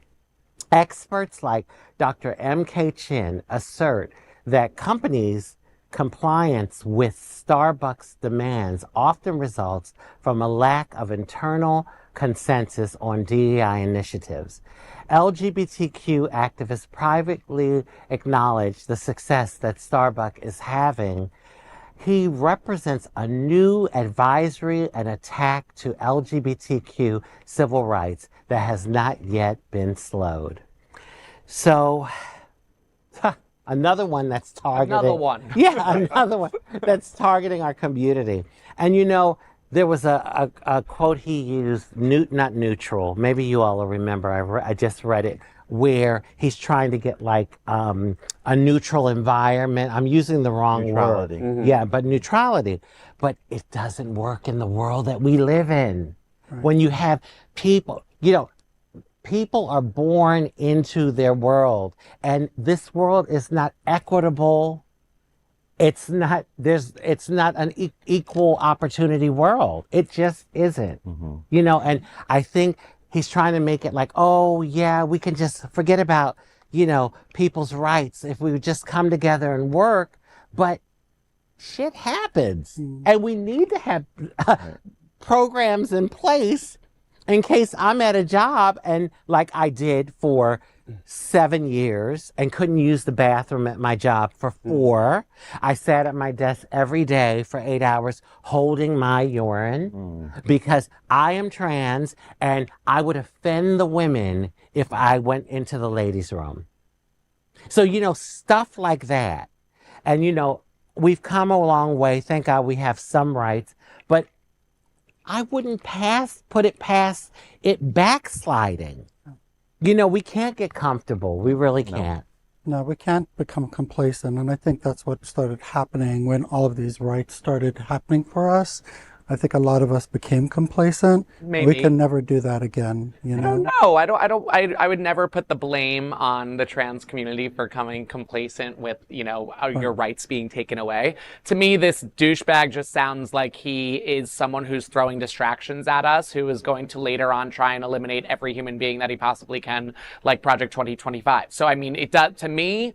Experts like Dr. M.K. Chin assert that companies' compliance with Starbucks demands often results from a lack of internal consensus on DEI initiatives. LGBTQ activists privately acknowledge the success that Starbucks is having. He represents a new advisory and attack to LGBTQ civil rights that has not yet been slowed. So, another one that's targeting. Another one. Yeah, another one that's targeting our community. And there was a quote he used, not neutral. Maybe you all will remember. I just read it, where he's trying to get like a neutral environment. I'm using the wrong Neutrality. word. Mm-hmm. Yeah, but neutrality. But it doesn't work in the world that we live in. Right. When you have people, people are born into their world, and this world is not equitable. It's not an equal opportunity world. It just isn't. Mm-hmm. And I think he's trying to make it like, oh yeah, we can just forget about, you know, people's rights if we would just come together and work. But shit happens, and we need to have programs in place in case I'm at a job and like I did for 7 years and couldn't use the bathroom at my job for 4. I sat at my desk every day for 8 hours holding my urine because I am trans and I would offend the women if I went into the ladies' room. So, you know, stuff like that. And, you know, we've come a long way. Thank God we have some rights, but I wouldn't put it past it backsliding. You know, we can't get comfortable. We really can't. No, we can't become complacent. And I think that's what started happening when all of these rights started happening for us. I think a lot of us became complacent. Maybe. We can never do that again, you know? I would never put the blame on the trans community for coming complacent with, you know, your rights being taken away. To me, this douchebag just sounds like he is someone who's throwing distractions at us, who is going to later on try and eliminate every human being that he possibly can, like Project 2025. So, I mean, it does, to me,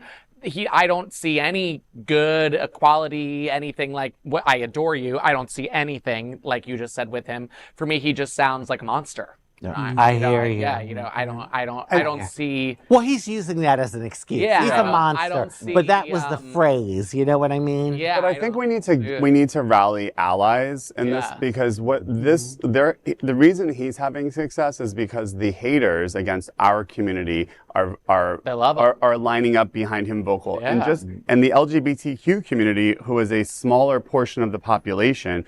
I don't see any good equality, anything like what I adore you. I don't see anything like you just said with him. For me, he just sounds like a monster. Yeah. I hear you. Yeah, you know, I don't see. Well, he's using that as an excuse. Yeah, he's a monster. I don't see, but that was the phrase. You know what I mean? Yeah. But I think we need to rally allies in this, because the reason he's having success is because the haters against our community are lining up behind him vocal. Yeah. And the LGBTQ community, who is a smaller portion of the population,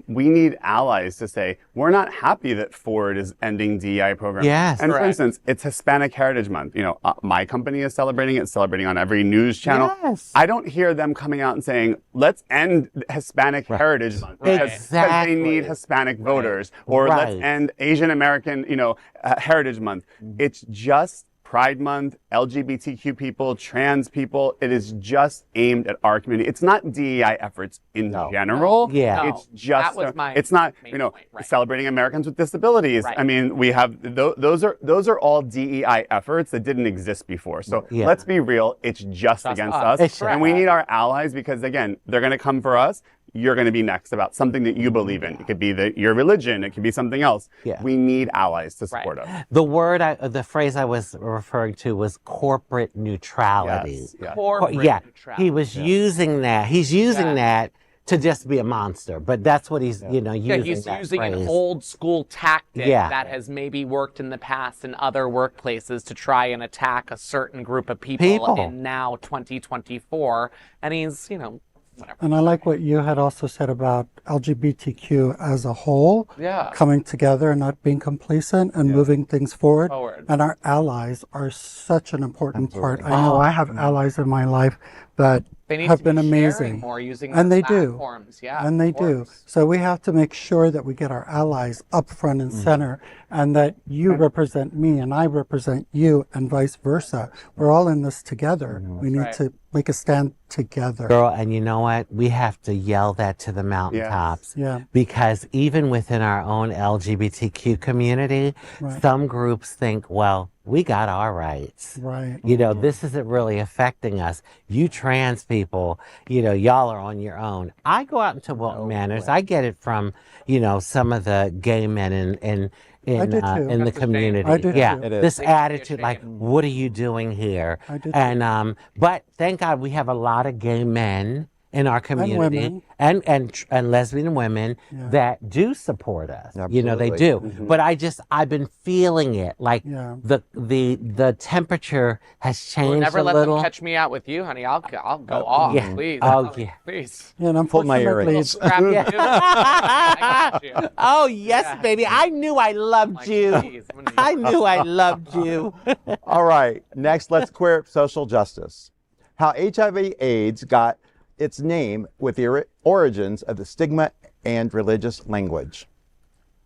we need allies to say, we're not happy that Ford is ending DEI programs. Yes. And for instance, it's Hispanic Heritage Month. You know, my company is celebrating it, celebrating on every news channel. Yes. I don't hear them coming out and saying, let's end Hispanic Heritage Month because they need Hispanic voters, or let's end Asian American, you know, Heritage Month. It's just Pride Month, LGBTQ people, trans people. It is just aimed at our community. It's not DEI efforts in general. Yeah. It's just, it's not, you know, celebrating Americans with disabilities. Right. I mean, we have, those are all DEI efforts that didn't exist before. So let's be real. It's just against us. And we need our allies because, again, they're going to come for us. You're going to be next about something that you believe in. It could be your religion. It could be something else. Yeah. We need allies to support us. The phrase I was referring to was corporate neutrality. Yes. Corporate neutrality. He was using that. He's using that to just be a monster. But that's what he's, you know, using. Yeah, he's using an old school tactic that has maybe worked in the past in other workplaces to try and attack a certain group of people. In now 2024. And he's, you know, whatever. And I like what you had also said about LGBTQ as a whole, coming together and not being complacent and moving things forward. And our allies are such an important part. I know I have allies in my life that have been amazing. More using and they platforms. do. And they do. So we have to make sure that we get our allies up front and center, and that you represent me and I represent you, and vice versa. We're all in this together. We need to make a stand together. Girl, and you know what? We have to yell that to the mountaintops. Yeah. Because even within our own LGBTQ community, some groups think, well, we got our rights. Right. You know, this isn't really affecting us. You trans people, you know, y'all are on your own. I go out into Wilton Manors. I get it from, you know, some of the gay men in the community. I do too. This attitude like, what are you doing here? I do too. And but thank God we have a lot of gay men in our community and lesbian women that do support us. Absolutely. You know, they do. But I've been feeling it, like the temperature has changed We'll never a let little. them catch me out with you, honey. I'll go off, please. Oh yeah. Please. Yeah, and Pull my unfortunately, earrings. I got you. Oh yes, baby. I knew I loved you. Please, I'm gonna- I knew I loved you. All right, next, let's queer social justice. How HIV/AIDS got its name with the origins of the stigma and religious language.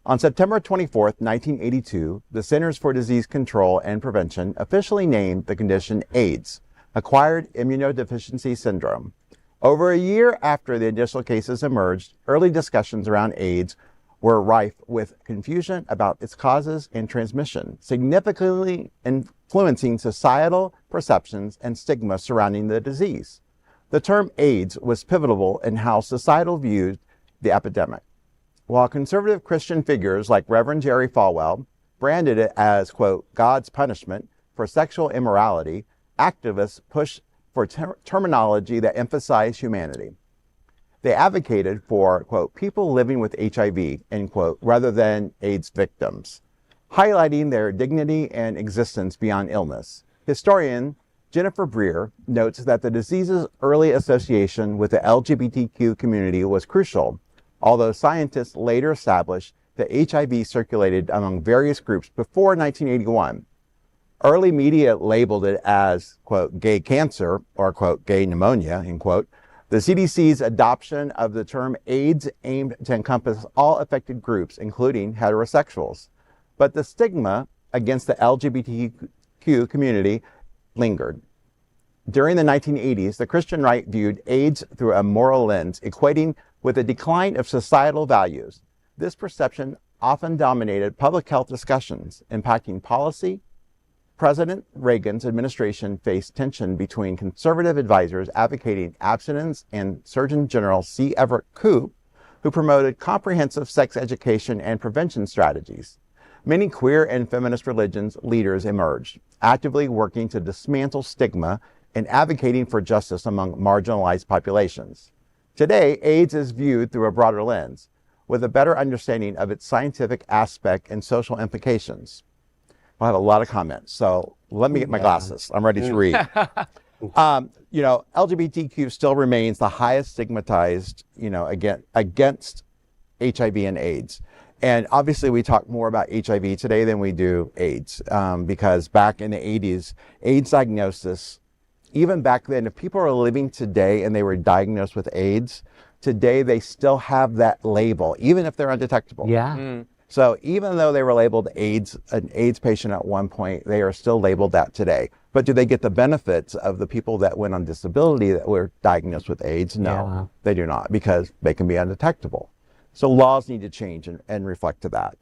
On September 24th, 1982, the Centers for Disease Control and Prevention officially named the condition AIDS, acquired immunodeficiency syndrome. Over a year after the initial cases emerged, early discussions around AIDS were rife with confusion about its causes and transmission, significantly influencing societal perceptions and stigma surrounding the disease. The term AIDS was pivotal in how societal viewed the epidemic. While conservative Christian figures like Reverend Jerry Falwell branded it as, quote, God's punishment for sexual immorality, activists pushed for terminology that emphasized humanity. They advocated for, quote, people living with HIV, end quote, rather than AIDS victims, highlighting their dignity and existence beyond illness. Historian Jennifer Breer notes that the disease's early association with the LGBTQ community was crucial, although scientists later established that HIV circulated among various groups before 1981. Early media labeled it as, quote, gay cancer, or, quote, gay pneumonia, end quote. The CDC's adoption of the term AIDS aimed to encompass all affected groups, including heterosexuals. But the stigma against the LGBTQ community lingered. During the 1980s, the Christian right viewed AIDS through a moral lens, equating with a decline of societal values. This perception often dominated public health discussions, impacting policy. President Reagan's administration faced tension between conservative advisors advocating abstinence and Surgeon General C. Everett Koop, who promoted comprehensive sex education and prevention strategies. Many queer and feminist religions leaders emerged, actively working to dismantle stigma and advocating for justice among marginalized populations. Today, AIDS is viewed through a broader lens, with a better understanding of its scientific aspect and social implications. I have a lot of comments, so let me get my glasses. I'm ready to read. LGBTQ still remains the highest stigmatized, against HIV and AIDS. And obviously we talk more about HIV today than we do AIDS, because back in the 80s, AIDS diagnosis, even back then, if people are living today and they were diagnosed with AIDS, today they still have that label, even if they're undetectable. Yeah. So even though they were labeled an AIDS patient at one point, they are still labeled that today. But do they get the benefits of the people that went on disability that were diagnosed with AIDS? No, they do not, because they can be undetectable. So laws need to change and reflect to that.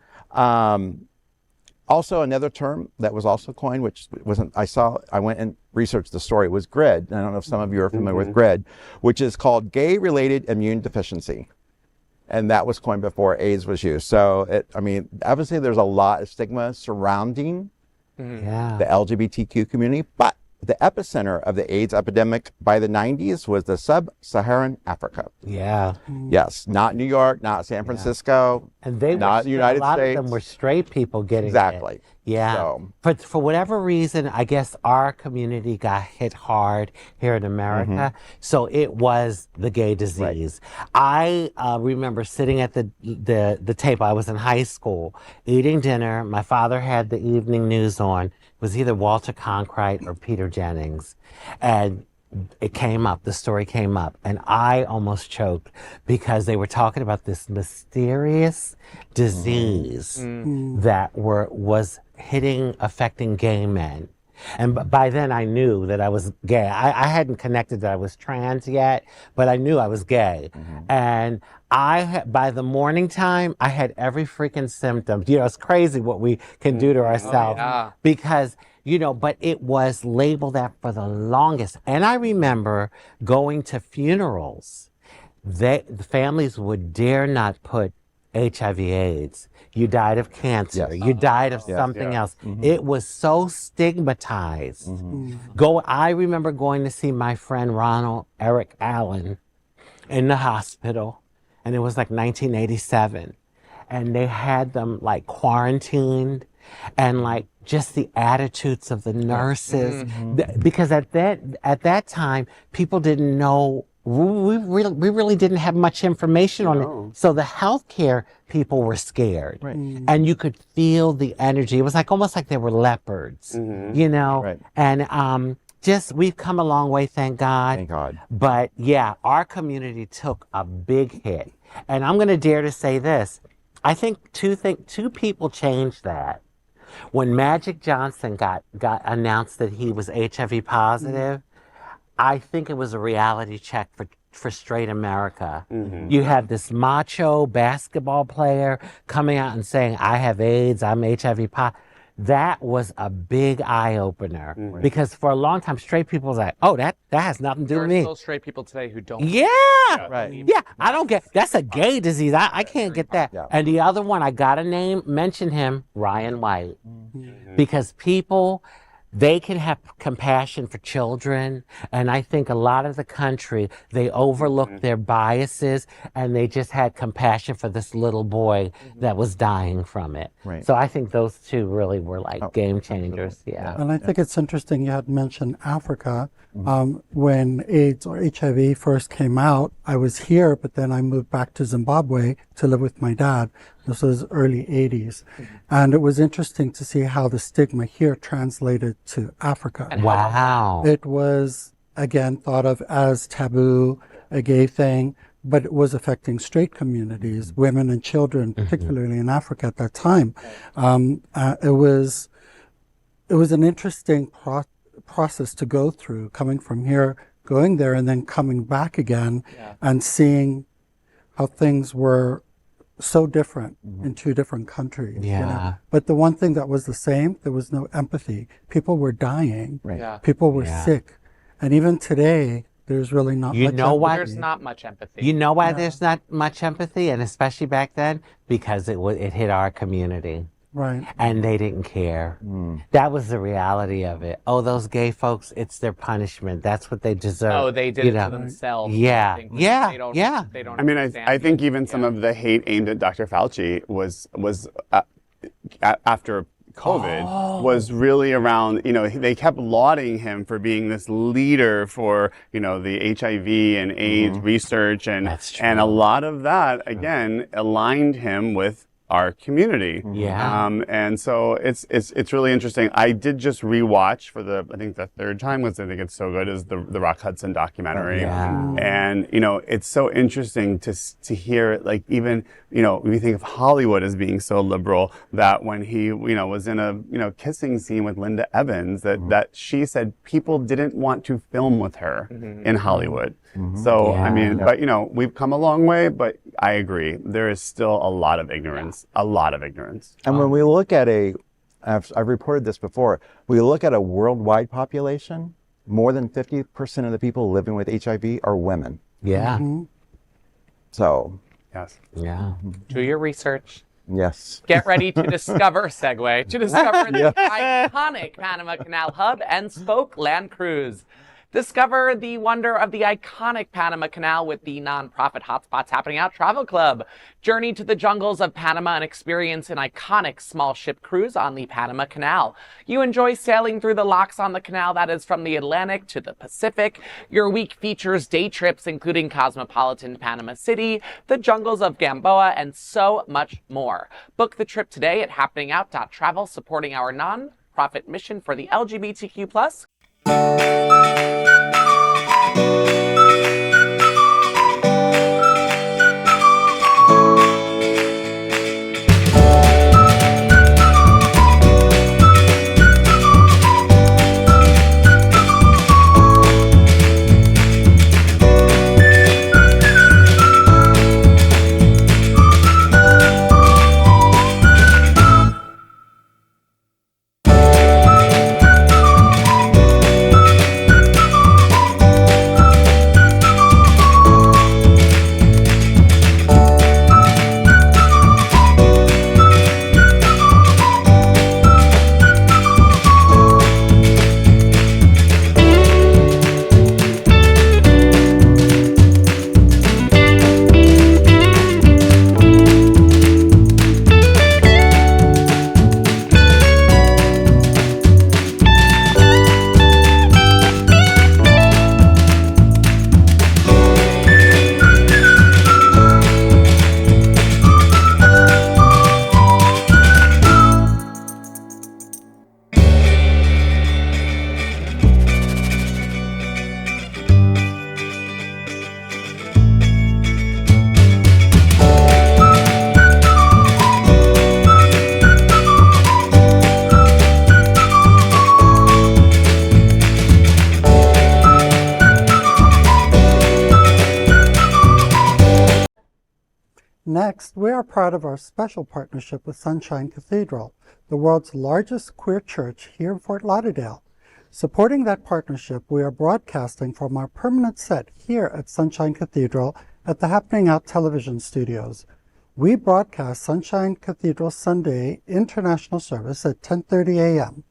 Also, another term that was also coined, which wasn't, I went and researched the story, was GRID. I don't know if some of you are familiar with GRID, which is called gay-related immune deficiency. And that was coined before AIDS was used. So, obviously there's a lot of stigma surrounding the LGBTQ community, but the epicenter of the AIDS epidemic by the 90s was the sub-Saharan Africa. Yeah. Yes, not New York, not San Francisco, and they not the United States. A lot of them were straight people getting it. Yeah. So. But for whatever reason, I guess our community got hit hard here in America. So it was the gay disease. Right. I remember sitting at the table. I was in high school, eating dinner. My father had the evening news on. It was either Walter Cronkite or Peter Jennings. And it came up, the story came up, and I almost choked because they were talking about this mysterious disease that was affecting gay men. And by then I knew that I was gay. I hadn't connected that I was trans yet, but I knew I was gay. And by the morning time, I had every freaking symptom. It's crazy what we can do to ourselves because but it was labeled that for the longest. And I remember going to funerals. The families would dare not put HIV/AIDS. You died of cancer. You died of something else. It was so stigmatized. I remember going to see my friend Ronald Eric Allen in the hospital, and it was like 1987. And they had them like quarantined, and like just the attitudes of the nurses, because at that time people didn't know. We really didn't have much information on it, so the healthcare people were scared, and you could feel the energy. It was like almost like they were leopards, And we've come a long way, thank God. Thank God. But yeah, our community took a big hit, and I'm going to dare to say this. I think two people changed that. When Magic Johnson got announced that he was HIV positive, I think it was a reality check for straight America. You have this macho basketball player coming out and saying, I have AIDS, I'm HIV positive. That was a big eye opener because for a long time, straight people was like, "Oh, that has nothing to do with me." There are still straight people today who don't. Yeah, Right. yeah. I don't get that's a gay disease. I can't get that. Yeah. And the other one, I gotta mention him, Ryan White, because people. They can have compassion for children, and I think a lot of the country, they overlooked their biases, and they just had compassion for this little boy that was dying from it. Right. So I think those two really were like game changers. Yeah. And I think it's interesting you had mentioned Africa. When AIDS or HIV first came out, I was here, but then I moved back to Zimbabwe to live with my dad. This was early 80s. And it was interesting to see how the stigma here translated to Africa. Wow. It was, again, thought of as taboo, a gay thing, but it was affecting straight communities, women and children, particularly in Africa at that time. It was an interesting process to go through, coming from here, going there, and then coming back again and seeing how things were so different in two different countries. Yeah. You know? But the one thing that was the same, there was no empathy. People were dying. Right. Yeah. People were sick. And even today, there's really not You much know empathy. why? There's not much empathy. You know why there's not much empathy, and especially back then, because it hit our community. Right. And they didn't care. That was the reality of it. Oh, those gay folks, it's their punishment. That's what they deserve. Oh, they did you it know? to themselves. Yeah, I think. yeah, They don't, yeah. They don't I mean, understand I think it. even some of the hate aimed at Dr. Fauci was after COVID was really around, they kept lauding him for being this leader for, the HIV and AIDS research. And a lot of that, again, aligned him with our community. Yeah. And so it's really interesting. I did just rewatch for I think the third time, because I think it's so good, is the Rock Hudson documentary. Yeah. And, it's so interesting to hear, like, even, we think of Hollywood as being so liberal, that when he, was in a, kissing scene with Linda Evans, that she said people didn't want to film with her in Hollywood. So, I mean, but, we've come a long way, but I agree. There is still a lot of ignorance, And when we look at I've reported this before, we look at a worldwide population, more than 50% of the people living with HIV are women. Yeah. So, yes. Yeah. Do your research. yes. Get ready to discover the iconic Panama Canal hub and spoke LANDcruise. Discover the wonder of the iconic Panama Canal with the nonprofit Hotspots Happening Out Travel Club. Journey to the jungles of Panama and experience an iconic small ship cruise on the Panama Canal. You enjoy sailing through the locks on the canal that is from the Atlantic to the Pacific. Your week features day trips including cosmopolitan Panama City, the jungles of Gamboa, and so much more. Book the trip today at happeningout.travel, supporting our non-profit mission for the LGBTQ+. Next, we are proud of our special partnership with Sunshine Cathedral, the world's largest queer church here in Fort Lauderdale. Supporting that partnership, we are broadcasting from our permanent set here at Sunshine Cathedral at the Happening Out television studios. We broadcast Sunshine Cathedral Sunday International Service at 10:30 a.m.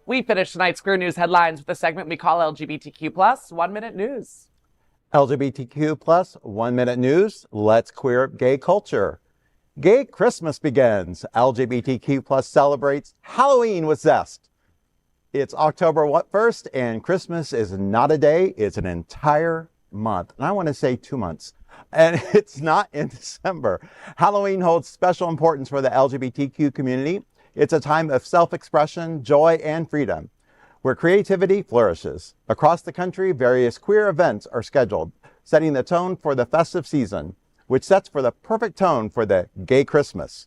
We finish tonight's Screw News headlines with a segment we call LGBTQ+ 1 Minute News. LGBTQ+ 1 Minute News. Let's queer up gay culture. Gay Christmas begins. LGBTQ+ celebrates Halloween with Zest. It's October 1st, and Christmas is not a day, it's an entire month. And I want to say 2 months. And it's not in December. Halloween holds special importance for the LGBTQ community. It's a time of self-expression, joy, and freedom, where creativity flourishes. Across the country, various queer events are scheduled, setting the tone for the festive season, which sets for the perfect tone for the gay Christmas.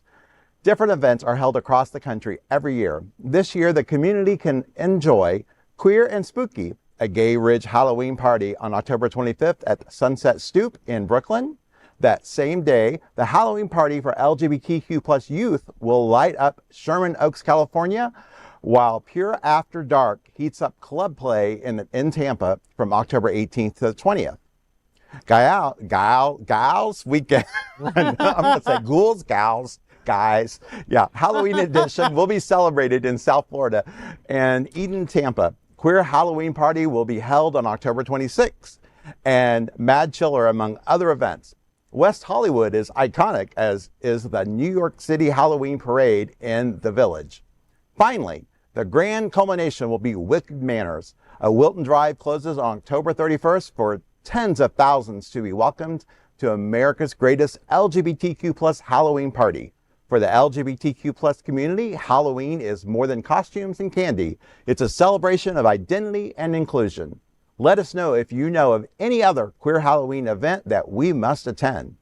Different events are held across the country every year. This year, the community can enjoy Queer and Spooky, a gay Ridge Halloween party on October 25th at Sunset Stoop in Brooklyn. That same day, the Halloween party for LGBTQ+ youth will light up Sherman Oaks, California, while Pure After Dark heats up club play in Tampa from October 18th to the 20th. Gals weekend. I'm going to say ghouls, gals, guys. Yeah, Halloween edition will be celebrated in South Florida and Eden, Tampa. Queer Halloween party will be held on October 26th, and Mad Chiller, among other events. West Hollywood is iconic, as is the New York City Halloween Parade in the Village. Finally, the grand culmination will be Wicked Manners. A Wilton Drive closes on October 31st for tens of thousands to be welcomed to America's greatest LGBTQ+ Halloween party. For the LGBTQ+ community, Halloween is more than costumes and candy. It's a celebration of identity and inclusion. Let us know if you know of any other queer Halloween event that we must attend.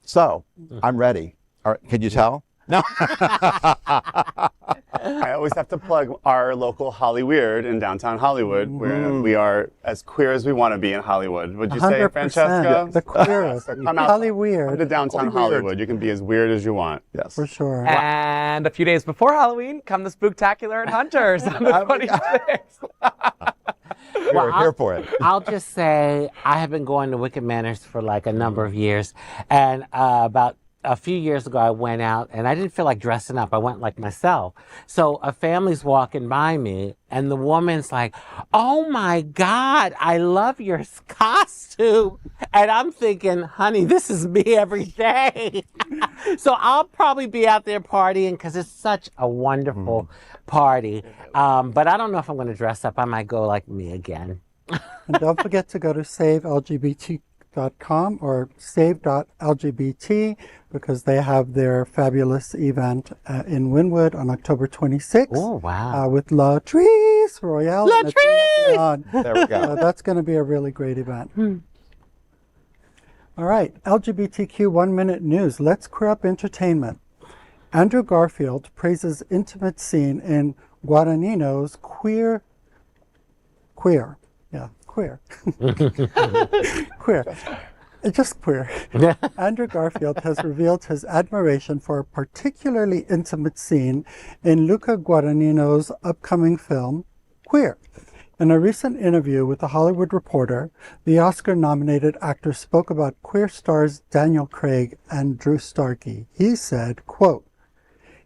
So, I'm ready. Can you tell? No. I always have to plug our local Hollyweird in downtown Hollywood, where we are as queer as we want to be in Hollywood. Would you say, Franchesca? The queerest. Hollyweird. Come to downtown Hollywood. You can be as weird as you want. Yes. For sure. And a few days before Halloween, come the Spooktacular at Hunters on the 26th. We're here for it. I'll just say I have been going to Wicked Manners for like a number of years. And about a few years ago, I went out and I didn't feel like dressing up. I went like myself. So a family's walking by me and the woman's like, "Oh my God, I love your costume." And I'm thinking, honey, this is me every day. So I'll probably be out there partying because it's such a wonderful party. But I don't know if I'm going to dress up. I might go like me again. And don't forget to go to savelgbt.com or save.lgbt because they have their fabulous event in Wynwood on October 26th. Oh, wow. With La Trees Royale. La Trees! There we go. That's going to be a really great event. All right, LGBTQ 1 Minute News. Let's queer up entertainment. Andrew Garfield praises intimate scene in Guadagnino's queer. Just queer. Andrew Garfield has revealed his admiration for a particularly intimate scene in Luca Guadagnino's upcoming film, Queer. In a recent interview with The Hollywood Reporter, the Oscar-nominated actor spoke about queer stars Daniel Craig and Drew Starkey. He said, quote,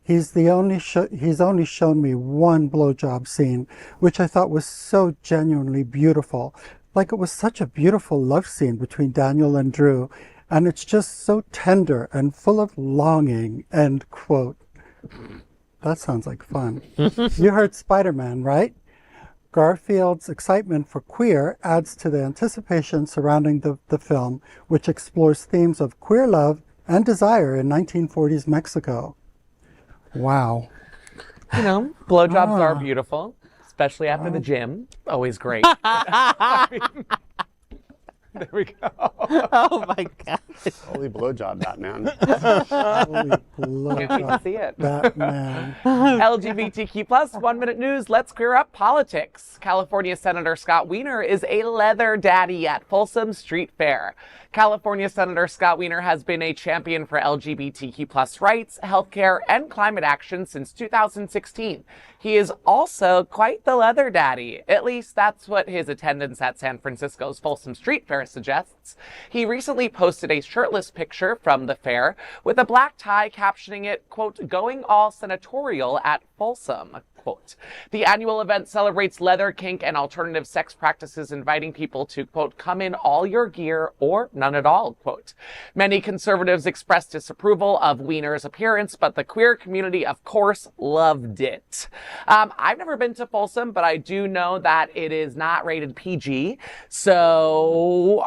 He's only shown me one blowjob scene, which I thought was so genuinely beautiful. Like it was such a beautiful love scene between Daniel and Drew, and it's just so tender and full of longing, end quote. That sounds like fun. You heard Spider-Man, right? Garfield's excitement for Queer adds to the anticipation surrounding the film, which explores themes of queer love and desire in 1940s Mexico. Wow. You know, blowjobs are beautiful, especially after the gym. Always great. There we go. Oh my God. Holy blowjob, Batman. Holy blood. Can't wait to see it. Batman. LGBTQ plus 1 minute news. Let's queer up politics. California Senator Scott Wiener is a leather daddy at Folsom Street Fair. California Senator Scott Wiener has been a champion for LGBTQ plus rights, healthcare, and climate action since 2016. He is also quite the leather daddy. At least that's what his attendance at San Francisco's Folsom Street Fair suggests. He recently posted a shirtless picture from the fair with a black tie captioning it, quote, going all senatorial at Folsom. Quote. The annual event celebrates leather, kink, and alternative sex practices, inviting people to, quote, come in all your gear or none at all, quote. Many conservatives expressed disapproval of Wiener's appearance, but the queer community, of course, loved it. I've never been to Folsom, but I do know that it is not rated PG. So,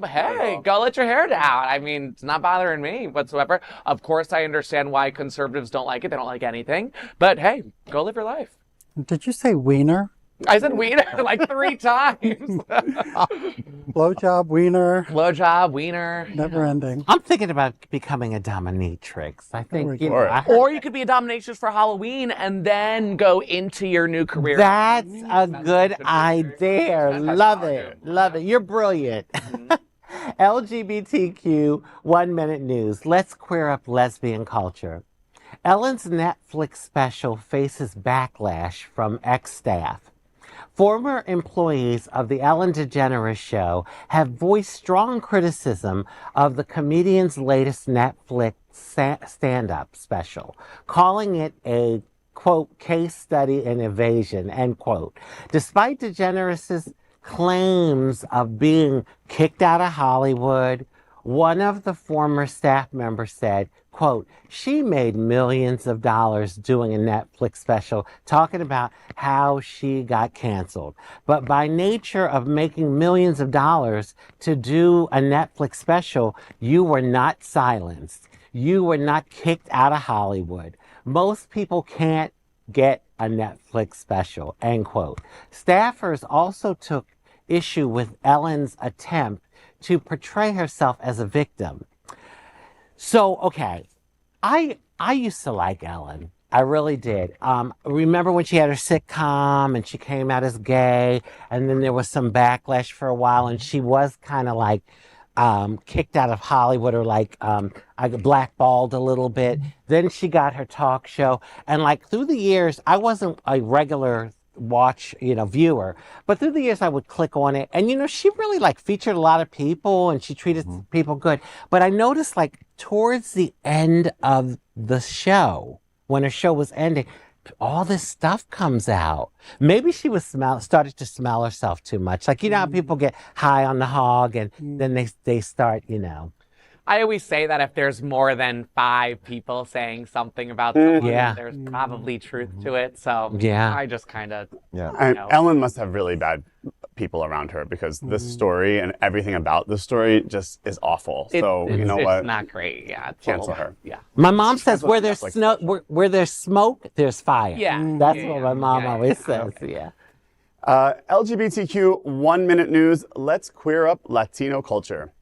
hey, go let your hair down. I mean, it's not bothering me whatsoever. Of course, I understand why conservatives don't like it. They don't like anything. But hey, go live your life. Did you say wiener? I said wiener like 3 times. Blowjob, wiener. Blowjob, wiener. Never ending. I'm thinking about becoming a dominatrix. I think, you know, or you could be a dominatrix for Halloween and then go into your new career. That's a good idea. Love it. Love it. You're brilliant. LGBTQ 1 minute news. Let's queer up lesbian culture. Ellen's Netflix special faces backlash from ex-staff. Former employees of the Ellen DeGeneres show have voiced strong criticism of the comedian's latest Netflix stand-up special, calling it a, quote, case study in evasion, end quote. Despite DeGeneres' claims of being kicked out of Hollywood, one of the former staff members said, quote, she made millions of dollars doing a Netflix special talking about how she got canceled. But by nature of making millions of dollars to do a Netflix special, you were not silenced. You were not kicked out of Hollywood. Most people can't get a Netflix special, end quote. Staffers also took issue with Ellen's attempt to portray herself as a victim. So, okay, I used to like Ellen. I really did. Remember when she had her sitcom and she came out as gay, and then there was some backlash for a while, and she was kind of like kicked out of Hollywood, or like I got blackballed a little bit. Then she got her talk show, and like through the years, I wasn't a regular viewer, but through the years I would click on it, and she really like featured a lot of people, and she treated people good. But I noticed like towards the end of the show, when her show was ending, all this stuff comes out. Maybe she was started to smell herself too much. Like, how people get high on the hog, and then they start, I always say that if there's more than 5 people saying something about someone, there's probably truth to it. So I just kind of, Ellen must have really bad people around her, because the story and everything about the story just is awful. So you know what? It's not great. Yeah, cancel her. Yeah. My mom says where there's where there's smoke, there's fire. Yeah. That's what my mom always says. Okay. Yeah. LGBTQ 1 minute news. Let's queer up Latino culture.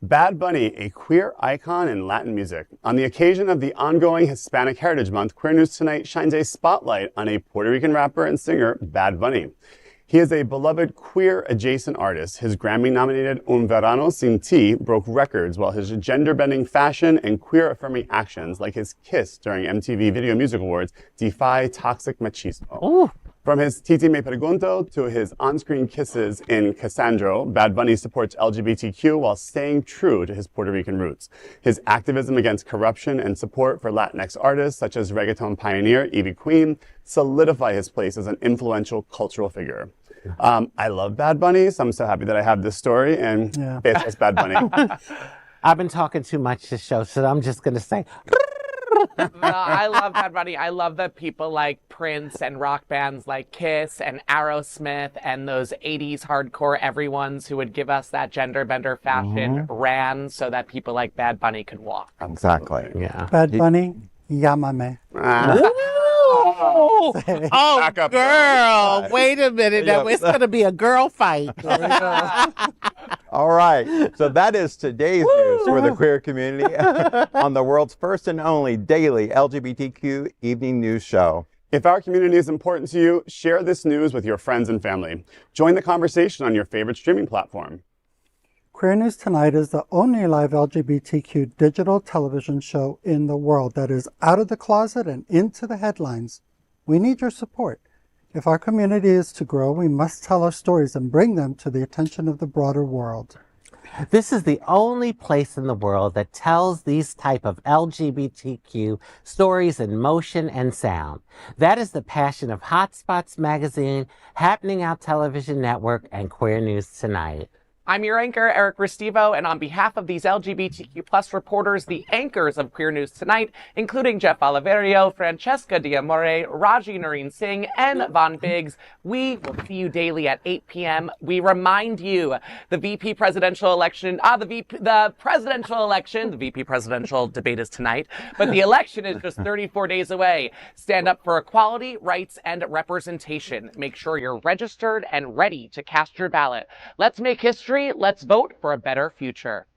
Bad Bunny, a queer icon in Latin music. On the occasion of the ongoing Hispanic Heritage Month, Queer News Tonight shines a spotlight on a Puerto Rican rapper and singer, Bad Bunny. He is a beloved queer-adjacent artist. His Grammy-nominated Un Verano Sin Ti broke records, while his gender-bending fashion and queer-affirming actions, like his kiss during MTV Video Music Awards, defy toxic machismo. Ooh. From his Titi Me Pregunto to his on-screen kisses in Cassandro, Bad Bunny supports LGBTQ while staying true to his Puerto Rican roots. His activism against corruption and support for Latinx artists such as reggaeton pioneer Ivy Queen solidify his place as an influential cultural figure. I love Bad Bunny, so I'm so happy that I have this story, and it's Bad Bunny. I've been talking too much this show, so I'm just going to say... No, I love Bad Bunny. I love that people like Prince and rock bands like Kiss and Aerosmith and those 80s hardcore everyones who would give us that gender bender fashion ran so that people like Bad Bunny could walk. Exactly. Yeah. Bad Bunny, llámame. Oh, girl. Wait a minute. Now, it's going to be a girl fight. All right. So that is today's news for the queer community on the world's first and only daily LGBTQ evening news show. If our community is important to you, share this news with your friends and family. Join the conversation on your favorite streaming platform. Queer News Tonight is the only live LGBTQ digital television show in the world that is out of the closet and into the headlines. We need your support. If our community is to grow, we must tell our stories and bring them to the attention of the broader world. This is the only place in the world that tells these type of LGBTQ stories in motion and sound. That is the passion of Hotspots Magazine, Happening Out Television Network, and Queer News Tonight. I'm your anchor, Eric Restivo, and on behalf of these LGBTQ plus reporters, the anchors of Queer News Tonight, including Jeff Oliverio, Franchesca D'Amore, Rajee Narinesingh, and Von Biggs, we will see you daily at 8 p.m. We remind you, the VP presidential election debate is tonight, but the election is just 34 days away. Stand up for equality, rights, and representation. Make sure you're registered and ready to cast your ballot. Let's make history. Let's vote for a better future.